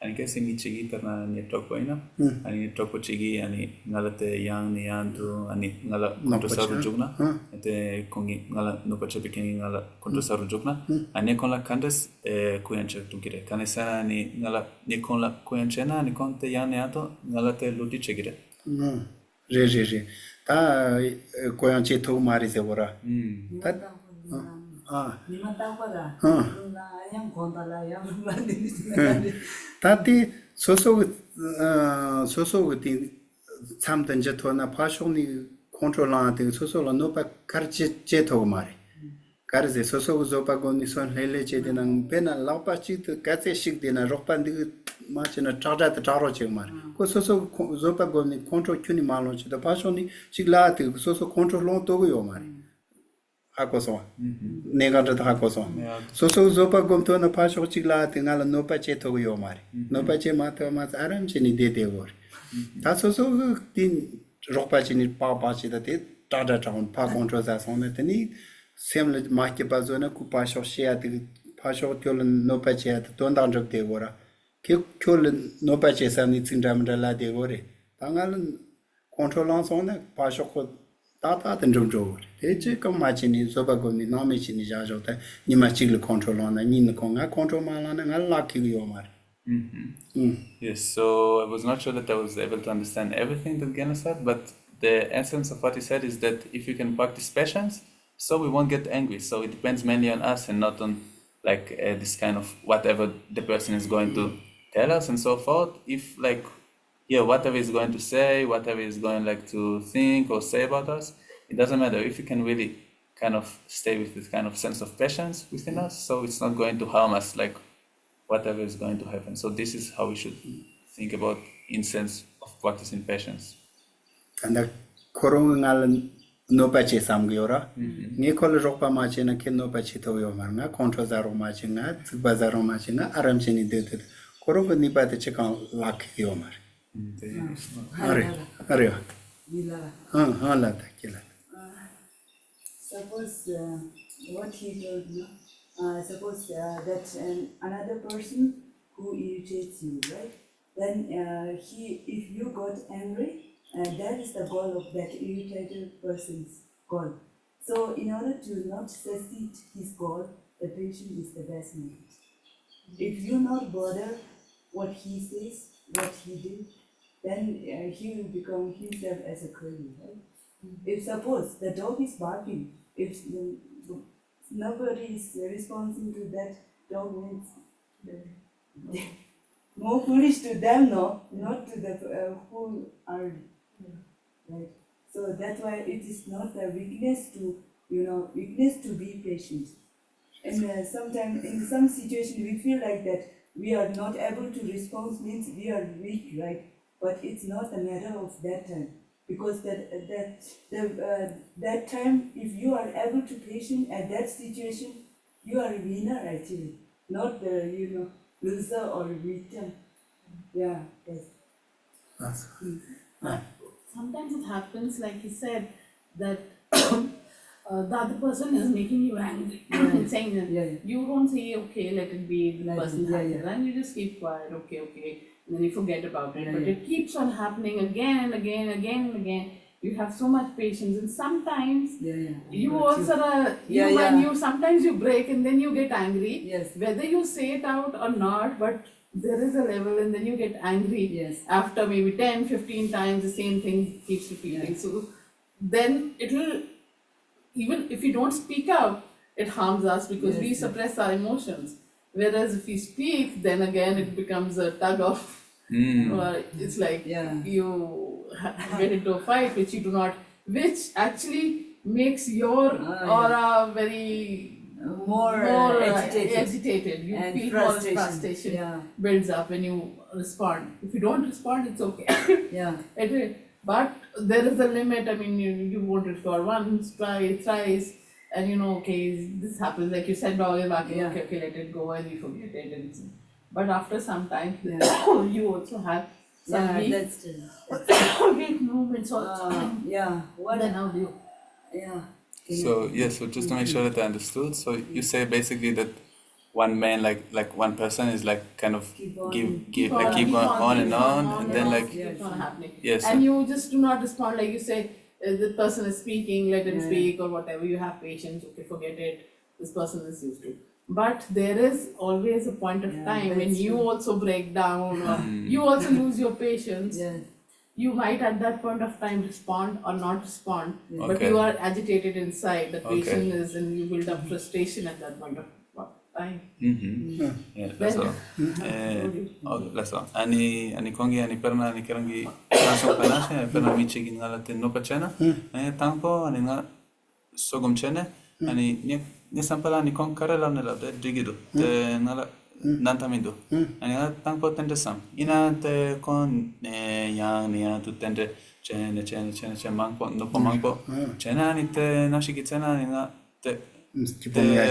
Ani kasi ni chigi karena ni toko ina, ani toko chigi ani ngala te yang ni antu ani ngala kontrasar rujukna, ete kongi ngala nupacha bikin ngala kontrasar rujukna, ani kon la kandes kuyanche tukire. Kanisa ani ngala ni kon la kuyanche na ani kon te yang ni antu ngala te luti chigire. Re. Ta koyanche to mari se bora. Tati soso ti samdan je to na pashoni control la te soso la no pa karche je to mari karze soso zo pa goni son lele che de nang pena la pa chi te kase shik de na rokpan de ma che na chada ta taro che mari ko soso zo pa goni control kyuni malo che da pashoni shik la te soso control lo to go yo mari hakoso nega da hakoso so zopa gomto na pasho chigla tingala no pa che to yo mari no pa che mata ma aram che ni de wor ta so tin rokpa che ni pa che da te ta da taun pa control za son ne ni semle ma ke pa zona ku pasho she at pasho kyol no pa che at ton dan jok de wora ke kyol no pa che sa ni tsindam da la de wore tangal control on son ne pasho ko Tata and Jojo. They come matching in Sobagon, no machine is Ajota, you must control on and in the Conga control Malan and unlucky Yomar. Yes, so I was not sure that I was able to understand everything that Gena said, but the essence of what he said is that if you can practice patience, so we won't get angry. So it depends mainly on us and not on like this kind of whatever the person is going to tell us and so forth. If like whatever he's going to say, whatever he's going like to think or say about us, it doesn't matter. If you can really kind of stay with this kind of sense of patience within us, so it's not going to harm us, like whatever is going to happen. So this is how we should think about in sense of practicing patience. And the Korongal no pache samgiora, Nicol Ropa Machina can no pache to Yomana, Contrazaro Machina, Bazaro Machina, Aramchini did it. Koroga nipa the check on luck Yomar. Suppose what he told you, suppose that another person who irritates you, right? Then if you got angry, that is the goal of that irritated person's goal. So in order to not succeed his goal, the patience is the best method. If you not bother what he says, what he did, then he will become himself as a curly, right? If suppose the dog is barking, if nobody is responding to that dog, means more foolish to them, no, not to the who are, right? So that's why it is not a weakness to, weakness to be patient. And sometimes in some situation we feel like that we are not able to respond means we are weak, right? But it's not a matter of that time, because that time, if you are able to patient at that situation, you are a winner actually, not the loser or victim. Yeah, yes. Sometimes it happens, like you said, that the other person is making you angry, saying that you don't say, okay, let it be, the person happens, and you just keep quiet, okay, and then you forget about it. But it keeps on happening again and again. You have so much patience, and sometimes you also when you sometimes you break and then you get angry. Yes. Whether you say it out or not, but there is a level, and then you get angry. Yes. After maybe 10-15 times the same thing keeps repeating. So then it will, even if we don't speak out, it harms us because we suppress our emotions. Whereas if we speak, then again it becomes a tug of, it's like you get into a fight which you do not, which actually makes your aura very more agitated. You and feel more frustration builds up when you respond. If you don't respond, it's okay. But there is a limit. I mean, you won't respond once, twice, thrice, and okay, this happens. Like you said, dog is barking. Okay, let it go, and you forget it. But after some time, you also have some weak movements also. Then how do you? So so just to make sure that I understood, so you say basically that one man, like one person is like kind of keep on and on, and then like keep on happening. Yes. And you just do not respond, like you say, the person is speaking, let him speak or whatever. You have patience. Okay, forget it. This person is used to. But there is always a point of time when you also break down, or you also lose your patience. You might at that point of time respond or not respond, but you are agitated inside. The patience is, and you build up frustration at that point of time. That's all. That's all. Ani kongi ani perna ani kerangi langsung panasnya perna michi gin ngala no pachena. Tampo ani nga sogom chene ani ni sampala ni kon karela nela de digido de ngala nantamindo. Ani nga tampo tende sam. Ina te kon yang ni tu tende chene mangpo no po mangpo. Chena ani te nashiki chena ani nga te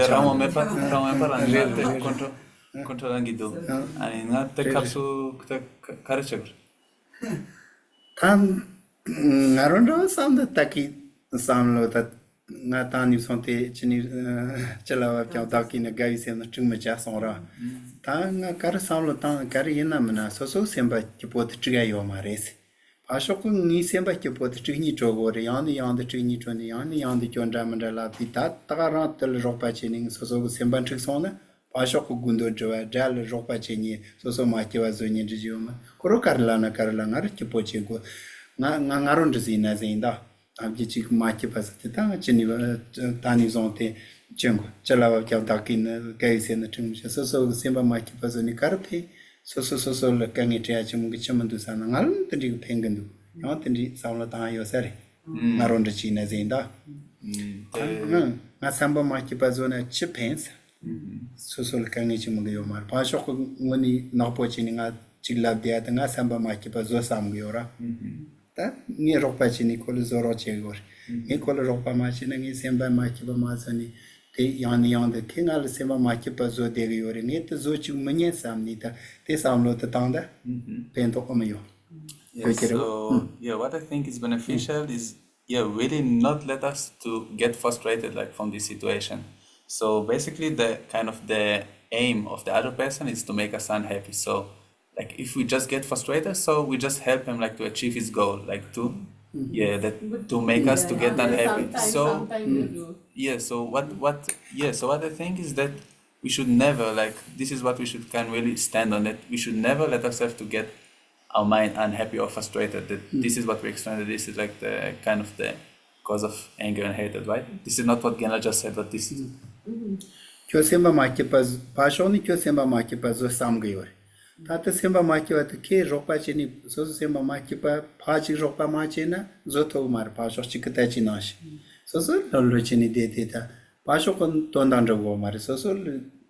ramo me parangete contro langido ani nga te kapsu te karechegor Tan ngarondo samda taki samlo tat nga tani sonte chini chalawa kya taki na gai sem na chungma cha sonra ta nga kar samlo ta kar yena mana so semba kipot chiga yo mares Ashoku ni semba kipot chigni chogore yani chigni choni yani kyonja mandala pita tagara tel ropa chening so semba chiksona Ashoku gundo jwa jal ropa cheni so ma kiwa zonye jioma koro karla ngar kipochego nga ngaron zina zinda abji chik ma kipas ta cheni tani zonte chengo chalawa kya dakin gaise na chungja so semba ma kipas ni karpe so la kangi tia chimu chimandu sana ngal tindi pengandu yo tindi samla ta yo sare ngaron china zinda nga samba ma kipas na chipens so la kangi chimu yo mar pa shok ngoni na po chini nga chilla dia nga samba ma kipas zo sam yora ta ni ropa chini kol zoro chegor ni kol ropa ma chini ngi semba ma kipas ma sani yani de kingal sema ma kipa zo de yore ni te zo chu menye samni ta te samlo ta tanda pento omayo so what I think is beneficial is really not let us to get frustrated like from this situation. So basically the kind of the aim of the other person is to make us unhappy. So like if we just get frustrated, so we just help him like to achieve his goal, like to to make us to get unhappy. So so what I think is that we should never, like, this is what we should can really stand on, that we should never let ourselves to get our mind unhappy or frustrated, that this is what we explained, that this is like the kind of the cause of anger and hatred, right? This is not what Gena just said, but this is. Kyo semba maki paz, pashoni kyo semba maki paz zo samgay war. Tata semba maki wa ke rokpa chini, so semba maki pa pachi rokpa ma china, zo to mar pasho chikata chinash. So lolo chini de ta. Pasho kon tondan rogo mar, so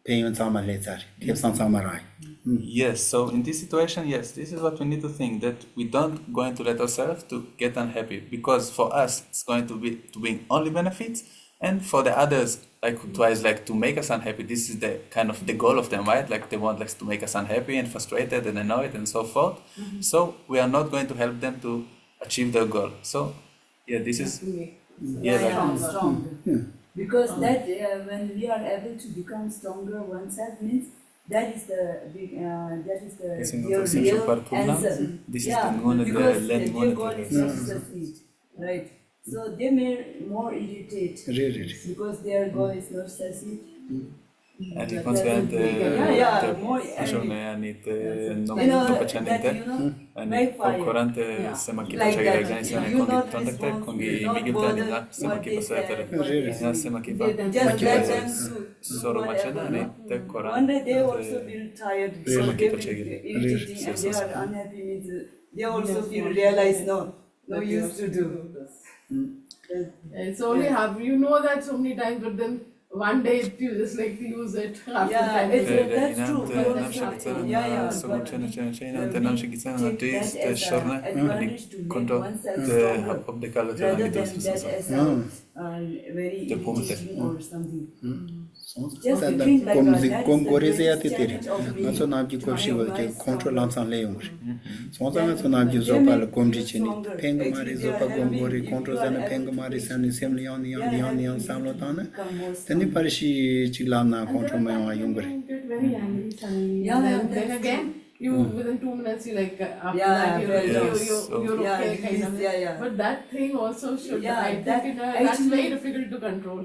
peyon sama lezar, kepsan samarai. Yes, so in this situation, yes, this is what we need to think, that we don't going to let ourselves to get unhappy, because for us it's going to be to bring only benefits, and for the others, like twice, like to make us unhappy. This is the kind of the goal of them, right? Like they want like to make us unhappy and frustrated and annoyed and so forth. So we are not going to help them to achieve their goal. So yeah, this is strong. Because that when we are able to become stronger oneself means that is the real answer. This is Yeah, the one because the their goal is not to succeed, right? So they may more irritate Really. because their goal is not succeed. and i konsekvent more konkurrente sema kipa cha organization kongi contacte kongi migiltani na sema kipa soetare na sema kipa just let them soro machana ne te one koran day they also feel tired because they will be irritating and they are unhappy with they also feel realize no use to do. It's only you know that so many times, but then one day you just like lose it after time. That's true. So much and nam shikitsa na this the shorna konto the of the color Rather than that as a very irritating or something. Just think like that. Kom goreze ya tetere. Naso namji kopshi wal ke control lansan leung. Sonza naso namji zopal komji chini peng mari zopa gom gori control zana peng mari sani semli yan samlo tana. Tani parishi chilana control ma yungre. You get very angry suddenly. Then again, you within 2 minutes you like after that you're okay kind of. But that thing also should. I think that's very difficult to control.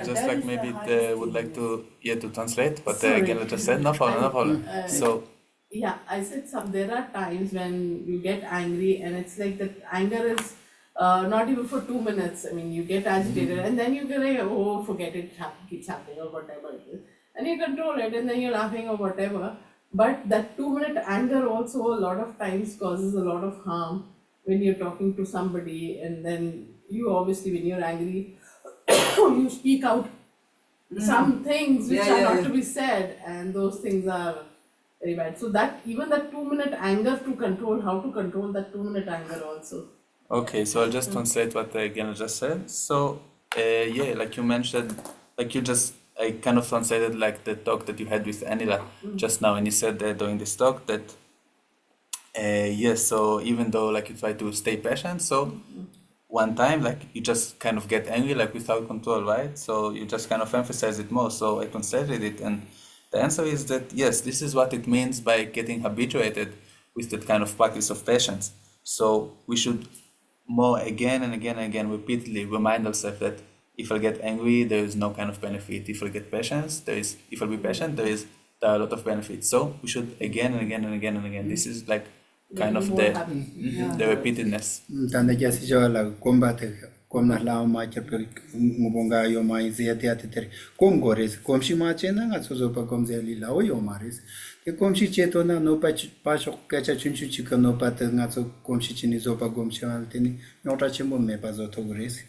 Just like maybe they would like to to translate, but again I just said no problem. So yeah, I said there are times when you get angry and it's like that anger is not even for 2 minutes. I mean, you get agitated and then you get like, oh, forget it, keeps happening or whatever it is. And you control it and then you're laughing or whatever. But that 2-minute anger also a lot of times causes a lot of harm when you're talking to somebody, and then you obviously when you're angry, you speak out some things which are not to be said, and those things are very bad. So that even that 2-minute anger to control, how to control that 2-minute anger also. Okay, so I'll just translate what Gena just said. So like you mentioned, like you just I kind of translated like the talk that you had with Anila just now, and you said during this talk that so even though like you try to stay patient, so one time like you just kind of get angry like without control, right? So you just kind of emphasize it more. So I translated it, and the answer is that yes, this is what it means by getting habituated with that kind of practice of patience. So we should more again and again and again repeatedly remind ourselves that if I get angry, there is no kind of benefit. If I get patience, if I be patient, there are a lot of benefits. So we should again and again and again and again. This is like kind of the repeatedness. Tanda jasi jawala kombate komna lao ma chapel mubonga yo ma izia teatere kom gores kom shi ma chena nga sozo pa kom zeli lao yo maris ke kom shi cheto na no pa shok kacha chunchu chika no pa te nga so kom shi chini zo pa kom shi altini nota chimbo me pa zo to gores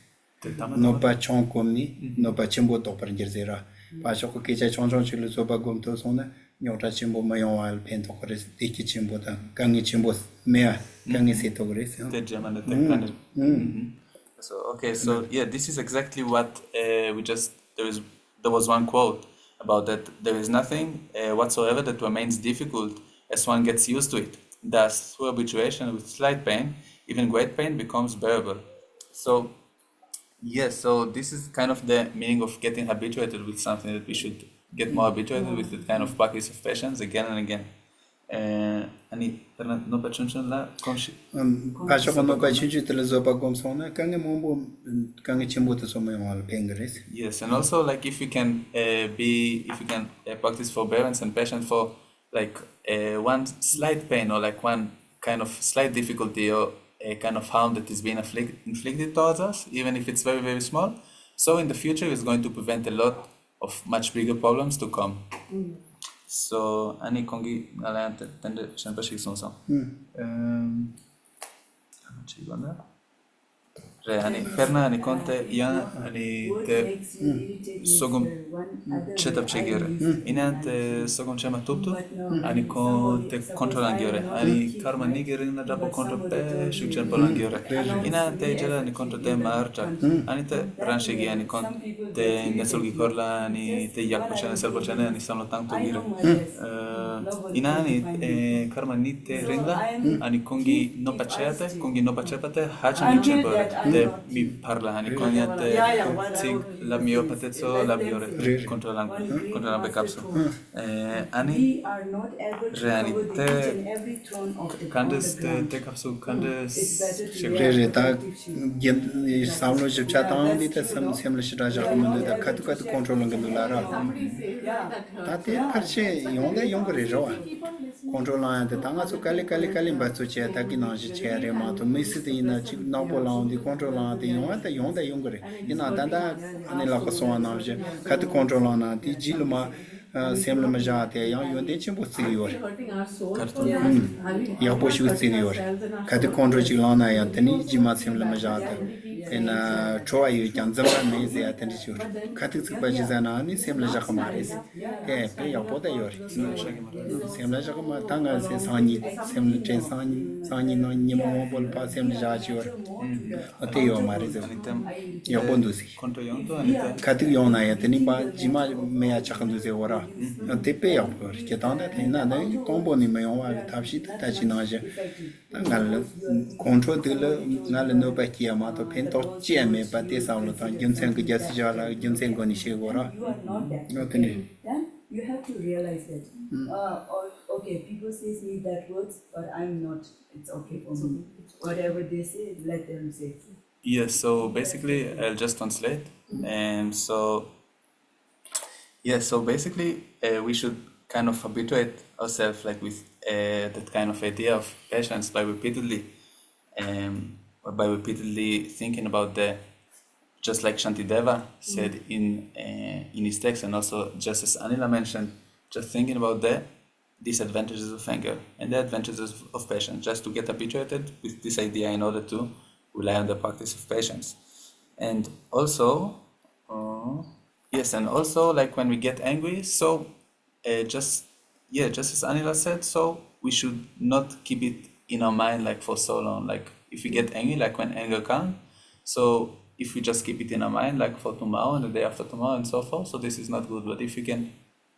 no pa chon komni no pa chimbo to par jerzera pa shok kacha chon chilo zo pa kom to sona nota chimbo ma yo al pen to gores te ki chimbo ta kangi chimbo me kangi se to gores The German the So okay, so yeah, this is exactly what there was one quote about that. There is nothing whatsoever that remains difficult as one gets used to it. Thus, through habituation with slight pain, even great pain becomes bearable. So yes, so this is kind of the meaning of getting habituated with something, that we should get more habituated with the kind of practice of patience again and again. Ani no pachunchun la komshi. Pasho no pachunchu tele zopa komsona kange mombo kange chimbo to somo mal pengres. Yes, and also like if you can practice forbearance and patience for like one slight pain or like one kind of slight difficulty or a kind of harm that is being inflicted towards us, even if it's very, very small. So in the future, it's going to prevent a lot of much bigger problems to come. So, ani kongi ngalante tende sempre shiksunsa. Re ani perna ani konte yan ani te sogum chetap chegere. Inante sogum chema tuptu ani konte controlangere. Ani karma nigere na dapo control pe shukchen polangere. Inante jela ani control te marcha. Ani te ranshegi ani konte nesulgi korla ani te yakpochane selpochane ani samlo tanto gire. Inani karma nite rinda ani kongi no pachete hachan chepore. Mi parla ani konyate sig la mio patetso la mio controlan capsu ani We are not able to realite cover the each and every throne of the candes ground. te capsu candes It's better to re re ta Yeah. samlo jib cha ta di ta sam sem le shira ja ko mun da kat control ng la ra Somebody says that ta te kharche yong da yong re ro control la de ta nga su kali ba su che ta ki na ji che re ma to mi si de na chi na po la di control la de yong da yong re ina da da ani la ko so na je kat control na di ji lu ma sem le ma ja te yang yon de chim bu si yo hurting our soul. ya po shu si yo kat control ji la na ya tani ji ma sem le ma ja te en tro yu jang zam ba me ze ya ten ji yo kat su ba ji za na ni sem le ja ko ma re e pe ya po da yo sem le ja ko ma ta nga se sa ni sem le chen sa ni no ni mo bol pa sem le ja ji yo ate yo ma re ze ya bon du si control yonto ani te kat yo na ya tani ba ji ma me ya cha kan du ze ora te pe ya po ke ta na te na na combo ni me yo wa ta shi ta chi na je ta ngal control de le ngal no ba ki ma to pen to che me ba te sa lo ta jin sen ge ja si ja la jin sen go ni she go ra You are not that. no te ni Then you have to realize that. Okay, people say that words, but I'm not. It's okay for me. Whatever they say, let them say. yes. So basically, I'll just translate. And so so basically, we should kind of habituate ourselves like with that kind of idea of patience by repeatedly thinking about the, just like Shantideva said in his text, and also just as Anila mentioned, just thinking about the disadvantages of anger and the advantages of patience, just to get habituated with this idea in order to rely on the practice of patience. And also, and also like when we get angry, so just as Anila said, so we should not keep it in our mind like for so long. Like if we get angry, like when anger comes, so if we just keep it in our mind like for tomorrow and the day after tomorrow and so forth, so this is not good. But if we can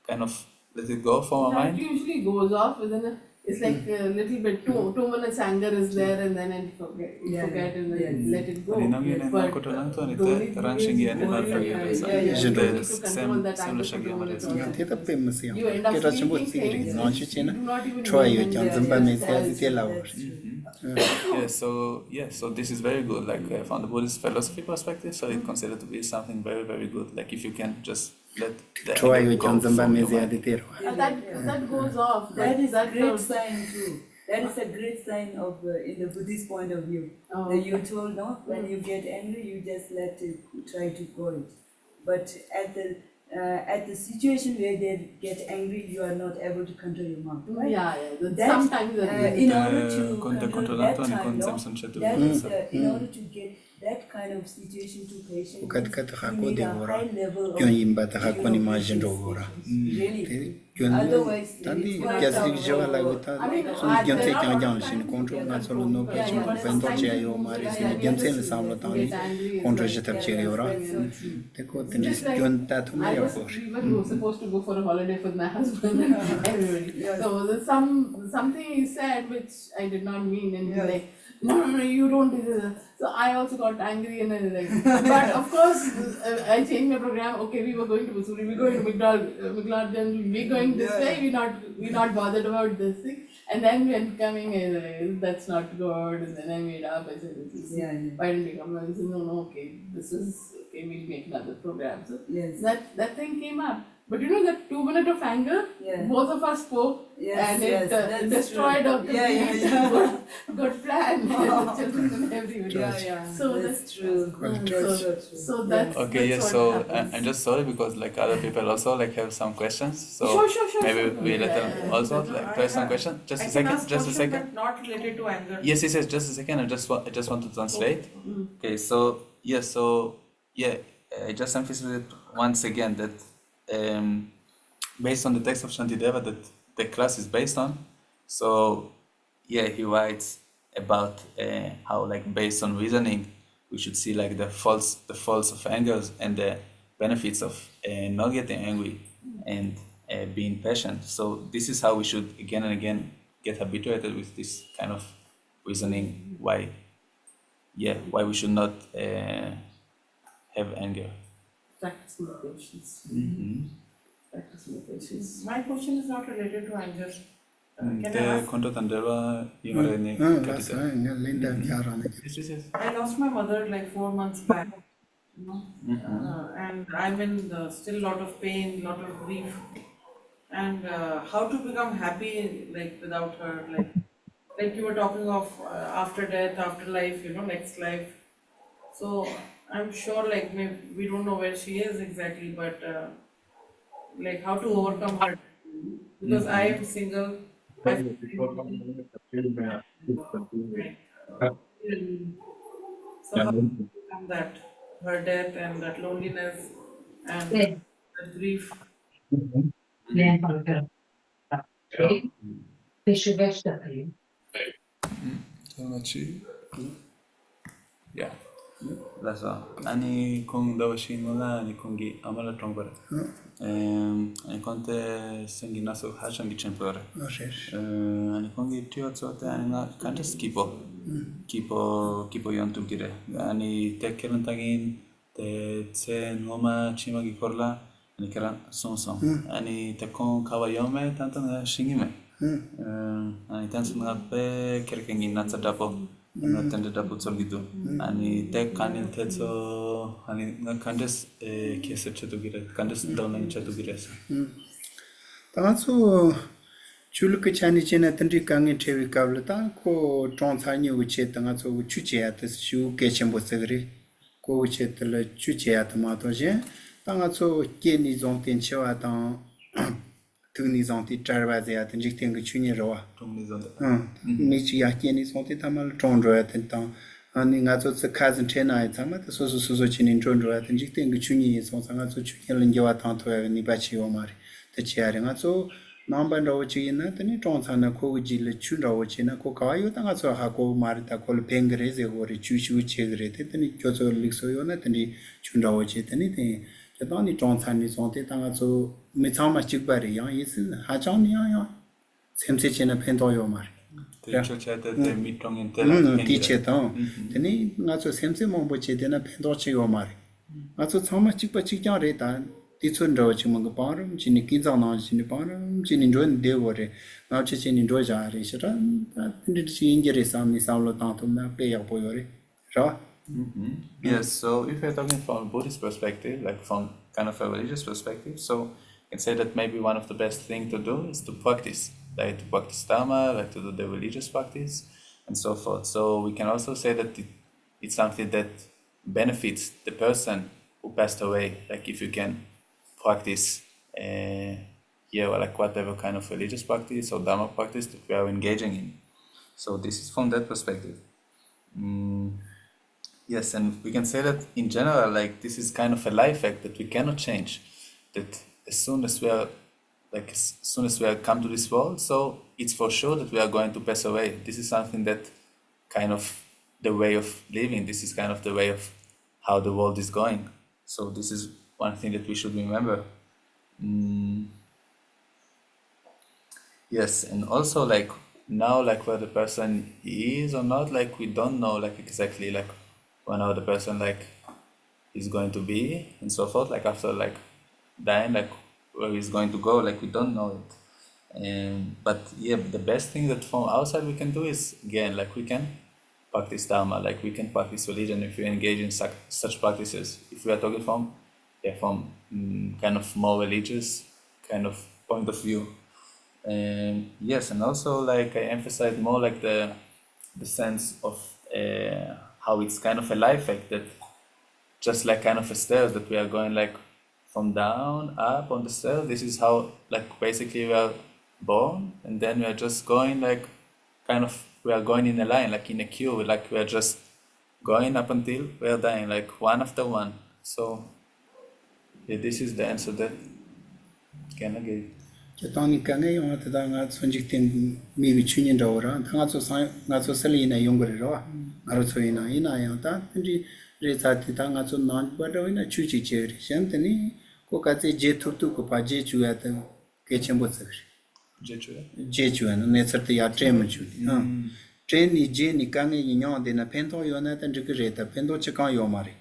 kind of let it go from our That mind, usually goes off within it's like a little bit, 2 minutes anger is there and then I forget and then let it go. Ani namine na But kotolanto ani the only te thing ranching is ani you na need to control that anger for 2 minutes also. te ta pe mu si You end up ke ra chim bu speaking si ri things na chi which chen you do not even tro yu know jang when zam they ba are me se just te la wo so this is very good. Like from the Buddhist philosophy perspective, so it's considered to be something very, very good. Like if you can just let the tro anger yu go jang zam ba from me your se mind. te ro That goes off. That is a that great goes- sign too. That is a great sign of in the Buddhist point of view. Oh. That you told no, when you get angry, you just let it try to go it. But at the situation where they get angry, you are not able to control your mouth. Right? That, sometimes In order to Conte control that controllato ani time, con no, Samson Chetu. that is in order to get that kind of situation to patient, kat kat ha you ko need de a go ra high level of kyon yim ba ta ha ko ni ma jin ro patience, go ra really. kyon Otherwise, tan di it's quite ya si tough. jo la go ta I mean, so gyon se kyang jang shin control na so no pa chin ko pen to che yo ma ri sin gyon se le sam lo ta ni control je tap che yo ra te ko ten Just like gyon ta thu ma I yo was, ko we were supposed to go for a holiday with my husband and everybody. So there's something he said which I did not mean, and he's like, no, you don't do this. So I also got angry and then like, but of course I changed my program. Okay, we were going to Missouri, we're going to McLeod, then we're going this way. We're not bothered about this thing. And then when coming, that's not good. And then I made up. I said, this is, why didn't we come? I said, no, okay, this is okay. We'll make another program. So Yes. that thing came up. But you know that 2 minutes of anger, Yeah. both of us spoke, Yes, and yes, it that's destroyed true. our Yeah, yeah, complete yeah. good plan, the children and everybody. Yeah, So that's true. Quite That's so true. So Yeah. Okay, yes. that's what So happens. I'm just sorry because like other people also like have some questions. So Sure. maybe Sure. we let Yeah, them yeah. also No, like I try some have- question. Just I a can second. ask Just a questions, second. but not related to anger. Yes. Just a second. I just want to translate. Okay. So yeah. I just emphasize once again that based on the text of Shantideva that the class is based on. So yeah, he writes about how like based on reasoning we should see like the faults of anger and the benefits of not getting angry and being patient. So this is how we should again and again get habituated with this kind of reasoning why we should not have anger. Practice more patience. Practice more patience. My question is not related to anger. Can I Te ask? konto tandela yimare Last nga linda gyara na. Yes. I lost my mother like 4 months back, you know, and I'm in still lot of pain, lot of grief, and how to become happy like without her, like you were talking of after death, afterlife, you know, next life. So I'm sure like we don't know where she is exactly, but like how to overcome her because I am single. I feel like, so how to overcome that her death and that loneliness and that grief. Yeah. Lasa. Ani kung dawashin wala ani kungi amala trongbara. Ani konte sengi naso hashangi chempore. Ani kongi tio tsote ani na kantes kipo yontum kire. Ani te kerantagin te tse noma chimagi korla ani keran sonson. Ani te kon kawayome tanto na shingime. Ani tanso na pe kerkengi natsa dapo. Na tende dapo tsolgidu. Ani te kanin tetso ani na kandes kese chetu gire. Kandes daunang chetu gire sa. Tāngātsu chūlukā chāni chēnā tāndrī kāngi chēwī kāwla tā kō chōng tsānyi wūchē tāngātsu wūchū chēyā tā shū kēchēn bō tsagirī kō wūchē tāla chū chēyā tā mā tō shēn tāngātsu kē nī zōng tēn chēwā tāng tū nī zōng tī chārvā zayā tān jīk tēng kī chū nī rōwā Tungni zonda. mī chī yā kē nī zōng tī tā mā lā chōng rōyā tān tāng Ani ngātsu tsā kāzin chēnā yā tsā mā tā sō sō chī nī chōng rōyā tān jīk tēng kī chū nī yī sōng tsā ngātsu chū nī lā ngiwā tāng tō yā nī bā chī yō mā rī tā chī yā rī ngātsu nāmban rāwa chī yinā, tani chōng tsā na kō jī la chūn rāwa chī na, kō kāwā yō tā ngā tsō hā kō mā rī tā kō la pēng rē zē hō rī, chū shū chē rē, tani kio tsō līk sō yō na, tani chūn rāwa chī, tani tā tā nī chōng tsā nī sōng tē tā ngā tsō mē tsā mā chīk bā rī yāng yī sī, hā chāng nī yāng, sēm sē chē na pēn tō yō mā rī. Te chō chē te mi tongin te Tī chē tāng, tani ngā tsō sēm sē mōng bō chē tē na pēn tō chē yō mā rī. Ngā tsō tsā mā chīk bā chīk jāng rē tā, tī tsō rāwa chī mō ngā pāram, chī nī kī tsāng nāng chī nī pāram, chī nī rō nī dē wō rē, ngā chī chī nī rō jā rē, shī rā, tī chī yīng rē sām nī sām lō tāng tō nā pē yā pō yō rē, rā. Yes, so if we're talking from a Buddhist perspective, like from kind of a religious perspective, so you can say that maybe one of the best things to do is to practice, like to practice Dharma, like to do the religious practice, and so forth. So we can also say that it's something that benefits the person who passed away, like if you can practice, or like whatever kind of religious practice or Dharma practice that we are engaging in. So this is from that perspective. Yes, and we can say that in general, like this is kind of a life fact that we cannot change. That as soon as we are come to this world, so it's for sure that we are going to pass away. This is something that kind of the way of living. This is kind of the way of how the world is going. So this is one thing that we should remember. Yes, and also like now, like where the person is or not, like we don't know like exactly like when how the person like is going to be and so forth, like after like dying, like where he's going to go, like we don't know it. But yeah, the best thing that from outside we can do is again like we can practice Dharma, like we can practice religion if we engage in such practices. If we are talking from from kind of more religious kind of point of view. And yes, and also like I emphasize more like the sense of how it's kind of a life hack that just like kind of a stairs that we are going like from down up on the stairs. This is how like basically we are born, and then we are just going like kind of we are going in a line like in a queue, like we are just going up until we are dying like one after one. So yeah, this is the answer that can I give. Ke tani ka ngai yong ta nga sonjik tin mi bi chunin ro ra nga so sa nga so sali na yong re ro aro so ina ya ta ndi re sa ti ta nga so nan ba ro ina chu chi che ri shem tani ko ka che je thur tu ko pa je chu ya ta ke chen bo sa je chu na ne sar ta ya train ma chu ha train ni je ni ka ngai yin yong de na pen to yo na ta ndi ke re ta pen to che ka yo ma re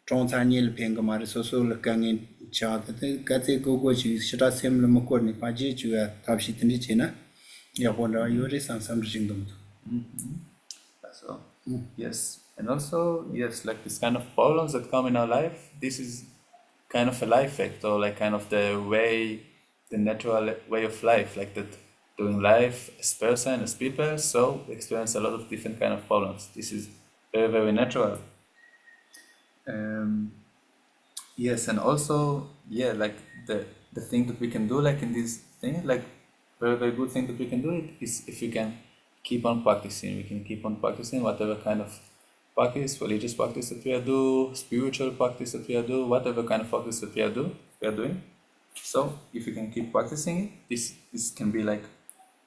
trong sa ni le pen ga ma re so le ka ngai cha te ka te go go chi shra sem le mo ko ni pa je chu ya ta shi tin chi na ya bon da yo re sam jing dum So yes, and also yes, like this kind of problems that come in our life, this is kind of a life fact, or like kind of the natural way of life, like that doing life as person, as people, so we experience a lot of different kind of problems. This is very, very natural. Yes, and also, yeah, like the thing that we can do, like in this thing, like very, very good thing that we can do it is if we can keep on practicing. We can keep on practicing whatever kind of practice, religious practice that we are doing, spiritual practice that we are doing, whatever kind of practice that we are doing. So if you can keep practicing it, this can be like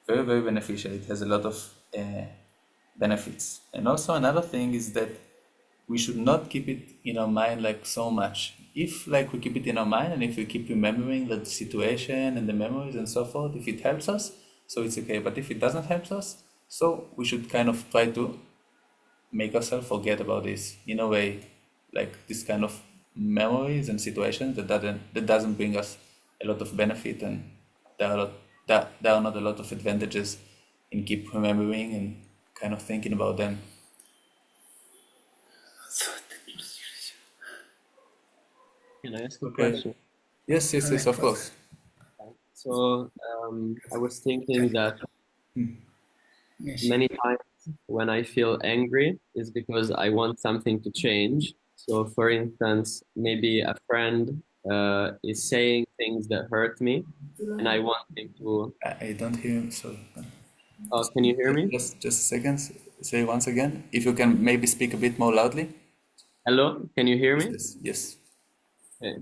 very, very beneficial. It has a lot of benefits. And also another thing is that we should not keep it in our mind like so much. If like we keep it in our mind and if we keep remembering the situation and the memories and so forth, if it helps us, so it's okay. But if it doesn't help us, so we should kind of try to make ourselves forget about this in a way, like this kind of memories and situations that doesn't bring us a lot of benefit, and there are not a lot of advantages in keep remembering and kind of thinking about them. Can I ask a Okay. question? Yes, of course. So I was thinking that many times when I feel angry is because I want something to change. So for instance, maybe a friend is saying things that hurt me and I want him to... I don't hear him, sorry. Oh, can you hear me? Just a second. Say once again. If you can maybe speak a bit more loudly. Hello, can you hear me? Yes. Okay.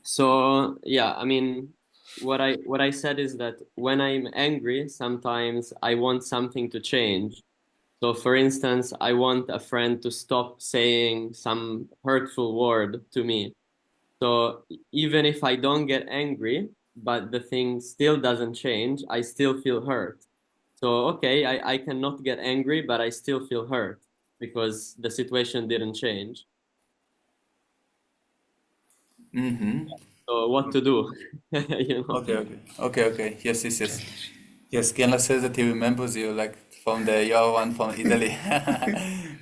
So yeah, I mean, what I said is that when I'm angry, sometimes I want something to change. So for instance, I want a friend to stop saying some hurtful word to me. So even if I don't get angry, but the thing still doesn't change, I still feel hurt. So okay, I cannot get angry, but I still feel hurt because the situation didn't change. So what to do? You know? Okay. Yes. Yes, Kianla says that he remembers you like from the your one from Italy.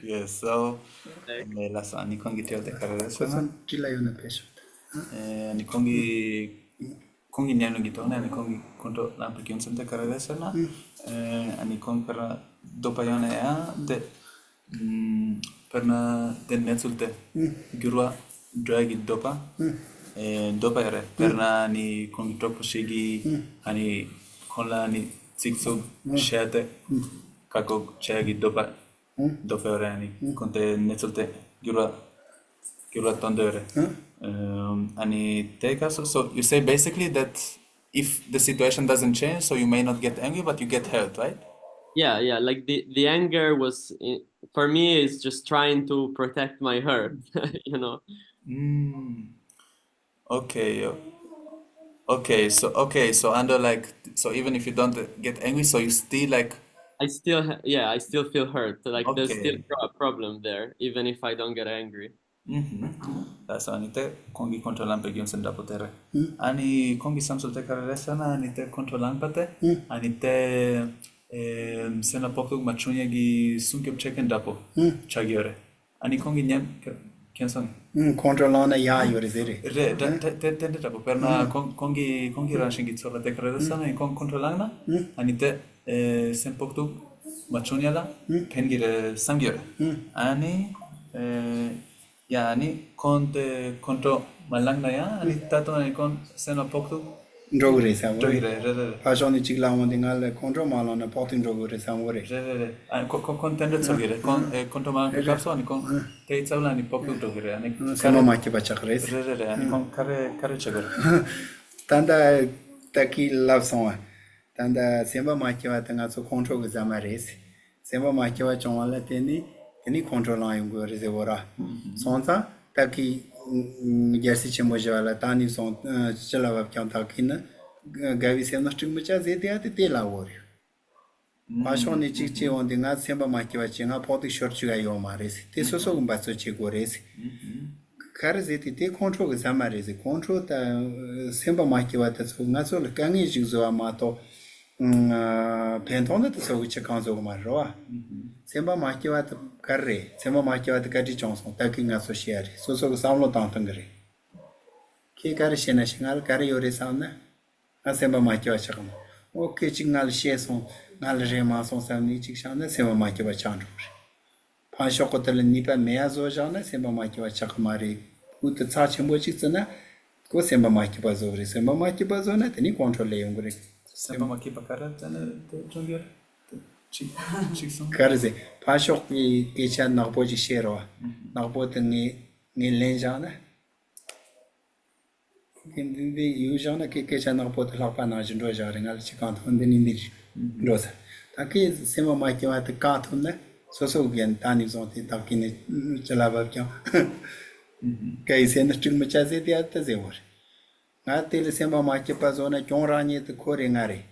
Yes, so laso ani kongi teo te kararesa na. Tila yo na peso Ani kongi nyano gitona ani kongi konto lampa kiunsan te kararesa na. Ani kongi para dopa yona ya de perna de netsulte gurua dragi dopa. Dopa ere perna ni kongi tropo shigi ani konla ni tsiksu shete kako chegi dopa ore ani konte netsulte gurua tondere ani te kaso. So you say basically that if the situation doesn't change, so you may not get angry, but you get hurt, right? Yeah, like the anger was for me is just trying to protect my hurt, you know. Okay, so under like, so even if you don't get angry, so you still like I still feel hurt. Like there's still okay. a problem there, even if I don't get angry. That's anite kongi controlan pe gion senda potere. Ani kongi samsul te karelesana anite controlan pate anite sena pokto machunya gi sunke checken dapo chagiore. Ani kongi nyam kienson control on a ya yorizere. Re, tende tapo perna kongi ranshingi tsola te kredasana in controlangna anite sempoktu machonyala pengire samgire ani yani control malangna ya ani tato ani kon seno poktu Drogre sa wore. re Passion ni chigla on dingal control malon porting drogre sa wore. re kon tende tsogire control man kapso ani kon te tsawla ani poktu drogire ani Sama ma ke bachakres. re ani kon kare chagor Tanda taki love song. Tanda semba ma ke wa tanga so control ga zamares. Semba ma ke wa chongala teni control line go reservoir. Sonsa taki gersi chemo jala tani son chala wa kyan takina gavi sem na chingmucha zedia te la wore. Passion ni chichi on dinga semba ma ke wa chinga poti short chuga yo mares. Te so so gumba so chigores. Karzeti te control ga zamares. Control ta semba ma ke wa ta so ngaso le kangi jizo amato pentonda ta so chikanzo ma roa. Semba ma ke wa ta karre semba ma ke wa ta kati chonson ta kinga so share so so samlo tantangre ke kar shena shingal kar yore samna semba ma ke wa chakam okay chingal sheson ngal rema son samni chikshana semba ma ke wa chandro pa shokotel ni pa meya zo jana semba ma ke wa chakmari ut cha chembo chiksana ko semba ma ke ba zore semba ma ke ba zona teni control le yongre semba ma ke pa kara tane chongir chikson Karze, Pashok Gecha Nagboji Shero, Nagbot ni Lenjana. In the Ujana Gecha Nagbot Lapana and Roja and Alchicant on the Nindij Rosa. Taki Sema Maki at the cartoon, so again, Tanis on the Takin Chalava. Kais and the Chilmachazi at the Zewar. Not till Sema Maki Pazona, John Rani at the Koringari.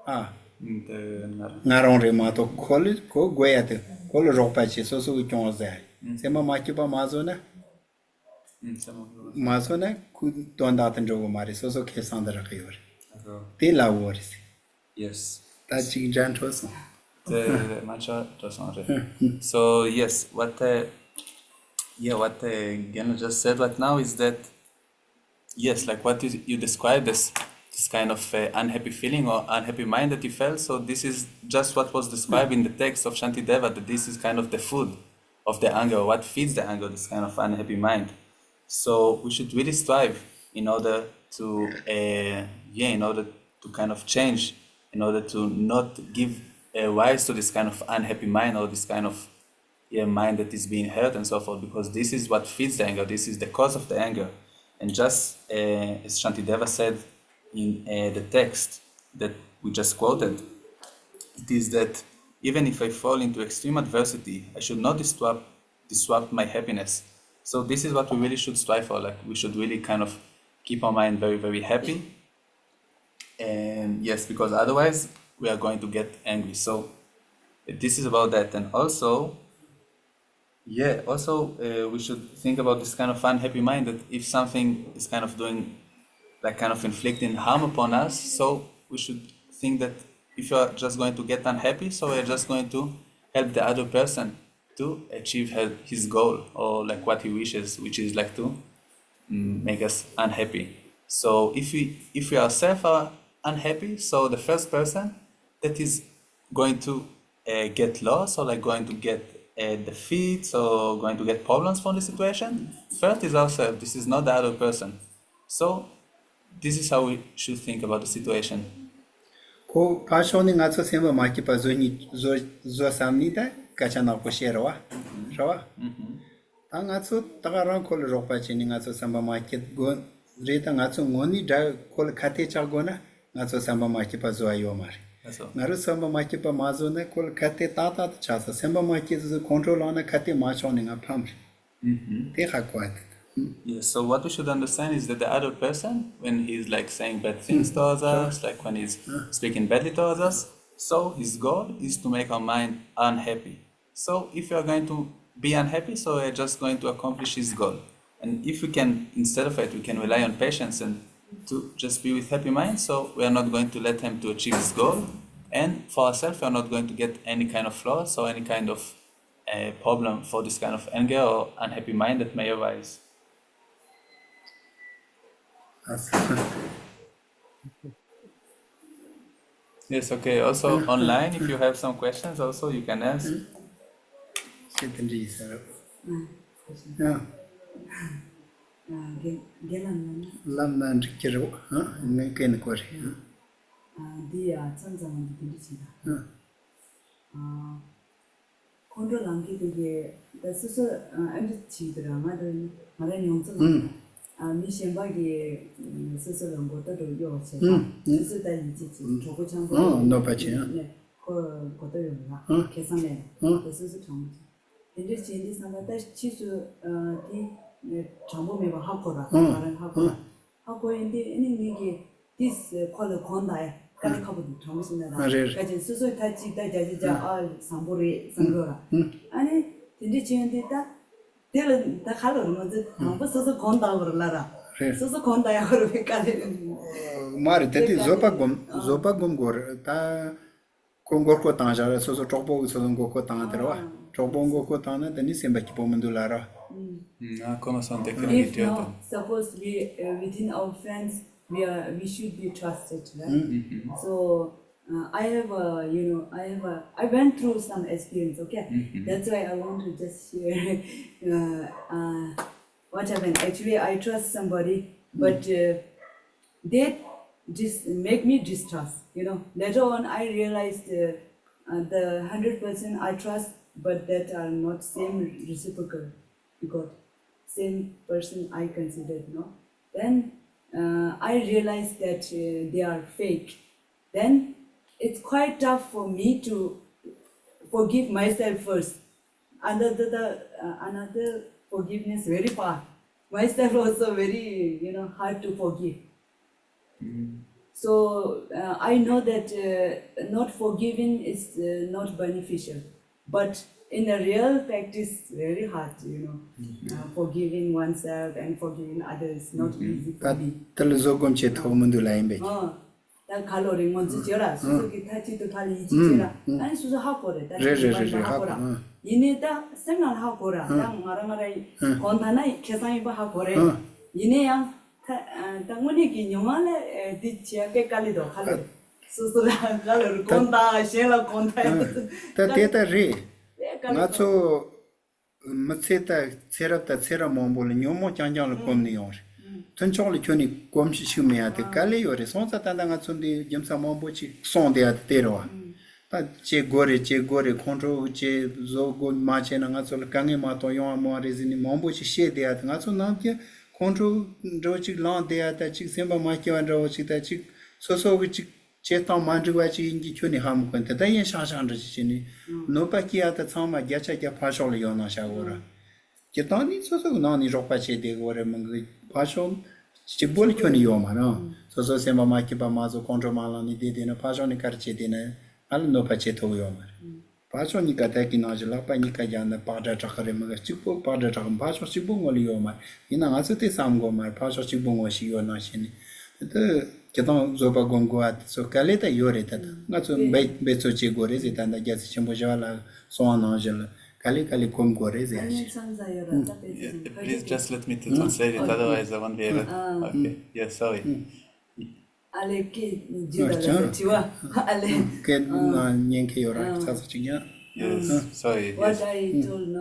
Ah. Ngaron remato ko goyate ko ropache so so chonza sema makiba mazona ku donda tanjo mari so so kesandra kayor te la wars yes ta chi jantos the matcha doesn't so yes what Geno just said right now is that yes, like what you described as this kind of unhappy feeling or unhappy mind that you felt. So this is just what was described in the text of Shantideva, that this is kind of the food of the anger, what feeds the anger, this kind of unhappy mind. So we should really strive in order to, in order to kind of change, in order to not give rise to this kind of unhappy mind or this kind of mind that is being hurt and so forth, because this is what feeds the anger, this is the cause of the anger. And just as Shantideva said in the text that we just quoted, it is that even if I fall into extreme adversity, I should not disrupt my happiness. So this is what we really should strive for. Like we should really kind of keep our mind very, very happy. And yes, because otherwise we are going to get angry. So this is about that. And also, we should think about this kind of unhappy mind, that if something is kind of doing, like kind of inflicting harm upon us, so we should think that if you are just going to get unhappy, so we're just going to help the other person to achieve his goal or like what he wishes, which is like to make us unhappy. So if we ourselves are unhappy, so the first person that is going to get lost or like going to get defeats or going to get problems from the situation, first is ourselves. This is not the other person. So this is how we should think about the situation. Ko passion nga so semba maki pa zo samni da kachana ko sherawa rawa nga so tagaran ko ropa chini nga so samba maki go reta nga so ngoni da ko khate cha gona nga so samba maki pa zo ayo mari ngaru samba maki pa mazo ne ko khate ta cha sa samba maki zo control on khate ma choni nga pham te kha ko Yes, so what we should understand is that the other person, when he's like saying bad things towards us, like when he's speaking badly towards us, so his goal is to make our mind unhappy. So if you are going to be unhappy, so we're just going to accomplish his goal. And if we can, instead of it, we can rely on patience and to just be with happy mind, so we are not going to let him to achieve his goal. And for ourselves, we are not going to get any kind of flaws or any kind of problem for this kind of anger or unhappy mind that may arise. Yes, okay. Also online, if you have some questions, also you can ask. Yeah. Lamnan kiro, ngayon ko rin. Dia 천장은 들리지나. 컨트롤 안기 되게 스스로 안지치더라 말은 용서가. 미션바기 스스로 것도 요새. 스스로 이지지 저거 참고. No pachi. 네. 그것도 용나. 계산해. 스스로 정. 근데 진짜 상가다 치수 이 정보매가 하고라. 말은 하고라. 하고 있는데 이게 this color 건다야. 가르쳐보도 정신나다. 그래서 스스로 타치 자자자 상보리 상거라. 아니 진짜 지연됐다. 내가 다 칼로 먼저 너무 스스로 건다고 그러라라. 스스로 건다야 그러니까지. 말이 되지 조박곰 거를 다 공고코 당자라 스스로 쪽보고 스스로 고코 당하더라. 쪽보고 당하는 데니 sembachi pomendulара. Come sono If now, suppose we within our friends we should be trusted, right? So I have I went through some experience, okay? That's why I want to just share what happened. Actually, I trust somebody, but they just make me distrust. Later on I realized the 100% I trust, but that are not same reciprocal, because same person I considered, Then I realized that they are fake. Then it's quite tough for me to forgive myself first. Another forgiveness very far. Myself also very hard to forgive. So I know that not forgiving is not beneficial, but in the real practice, very hard, forgiving oneself and forgiving others, not easy for me. Telezogom cheto mundulaimbe. 다 칼로리 먼저 지어라. 수수기 타치도 팔이 지지라. 아니 수수 하고래. 하고라. 이네다 생각하고라. 당 말아말이 건타나 계산이 봐 하고래. 이네양 당문이기 영화에 뒤치게 깔리도 칼로. 수수라 칼로 건다 셴라 건타. 다 리. 나초 마체타 세랍다 세라 몽볼 뇨모 장장을 꼼니요. 전적으로 견이 꼼시시메야데 깔레요레 손사탄당아 손디 점사 몽보치 손데야 때로와. 다 제고레 컨트롤 제 조고 마체나 가솔 강에 마토 용아 모아레지니 몽보치 셰데야 가솔 남게 컨트롤 로치 란데야 치 셈바 마키완 로치 치 소소치 제타 만드와치 인기 견이 함건데 다yen 샤샤르치니 노파키야타 참마 야차게 파쇼를 요나샤고라. 제타니 소소 나니 로파체 데고레 멍기 파쇼 지볼 견이 요마나 소소 셈바 마키바 마조 컨트롤 말라니 데데나 파쇼니 카르체데나 알 노파체 토요마. 파쇼니까 데키나즈라 파니까 야나 파다 타카레 멍가 치포 파다 타감 파쇼 치봉올이 요마. 이나 아스테 삼고마 파쇼 치봉오시 요나시니. Kita zopa gonggoat so kaleta yoreta ngaso beso chigore zitanda gyasi chimbojala so anangela kali gongore zyashi. Please just let me to translate it, otherwise I won't be able. Okay. Yeah, sorry. Ale ke jira tiwa ale Ke na nyenke yora sasa chinya. Yes, sorry. What I told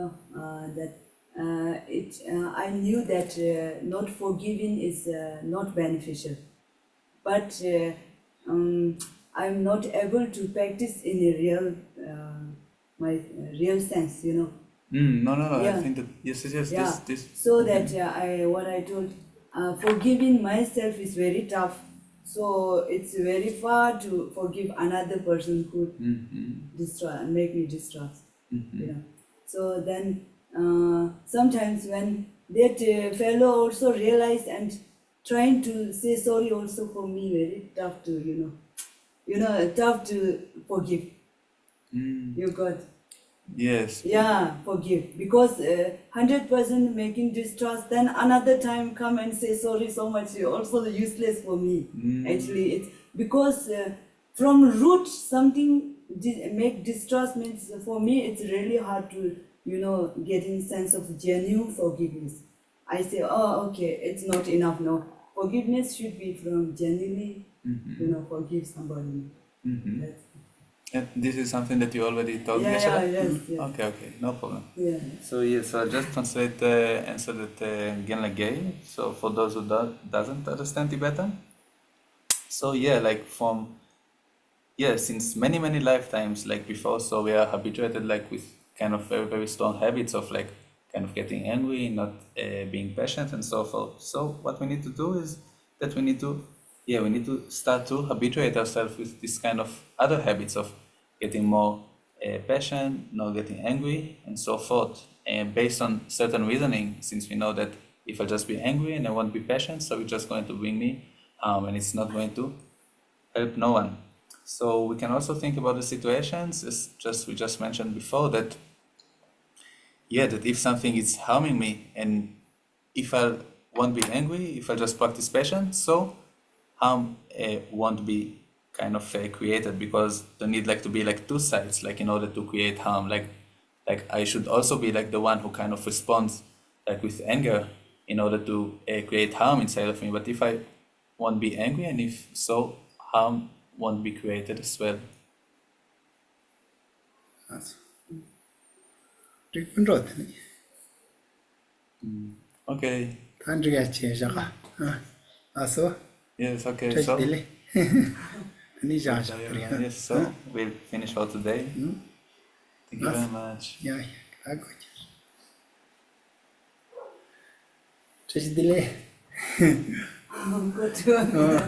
that I knew that not forgiving is not beneficial. But I'm not able to practice in a real, my real sense, No. Yeah. I think that yes. This. So that what I told, forgiving myself is very tough. So it's very far to forgive another person who make me distrust. So then sometimes when that fellow also realized and trying to say sorry also for me very tough to tough to forgive. You got. Yes. Yeah, forgive, because 100% making distrust, then another time come and say sorry so much, also useless for me. Actually it's because from root something make distrust means for me it's really hard to getting sense of genuine forgiveness. I say, oh, okay, it's not enough. No, forgiveness should be from genuinely, forgive somebody. That's, And this is something that you already told me, yeah, Geshe? yes. Okay, no problem. Yeah. So I'll just translate the answer that Genla gave. So for those who doesn't understand Tibetan, so since many lifetimes like before, so we are habituated like with kind of very strong habits of like kind of getting angry, not being patient and so forth. So what we need to do is that we need to start to habituate ourselves with this kind of other habits of getting more patient, not getting angry and so forth, and based on certain reasoning, since we know that if I just be angry and I won't be patient, so it's just going to bring me and it's not going to help no one. So we can also think about the situations, as we just mentioned before, that if something is harming me and if I won't be angry, if I just practice patience, so harm won't be kind of created, because there need like to be like two sides, like in order to create harm, like I should also be like the one who kind of responds like with anger in order to create harm inside of me. But if I won't be angry, and if so, harm won't be created as well. Okay. Yes, okay. So yes, so we'll finish for today. Thank you very much. Yeah, I got you. Good.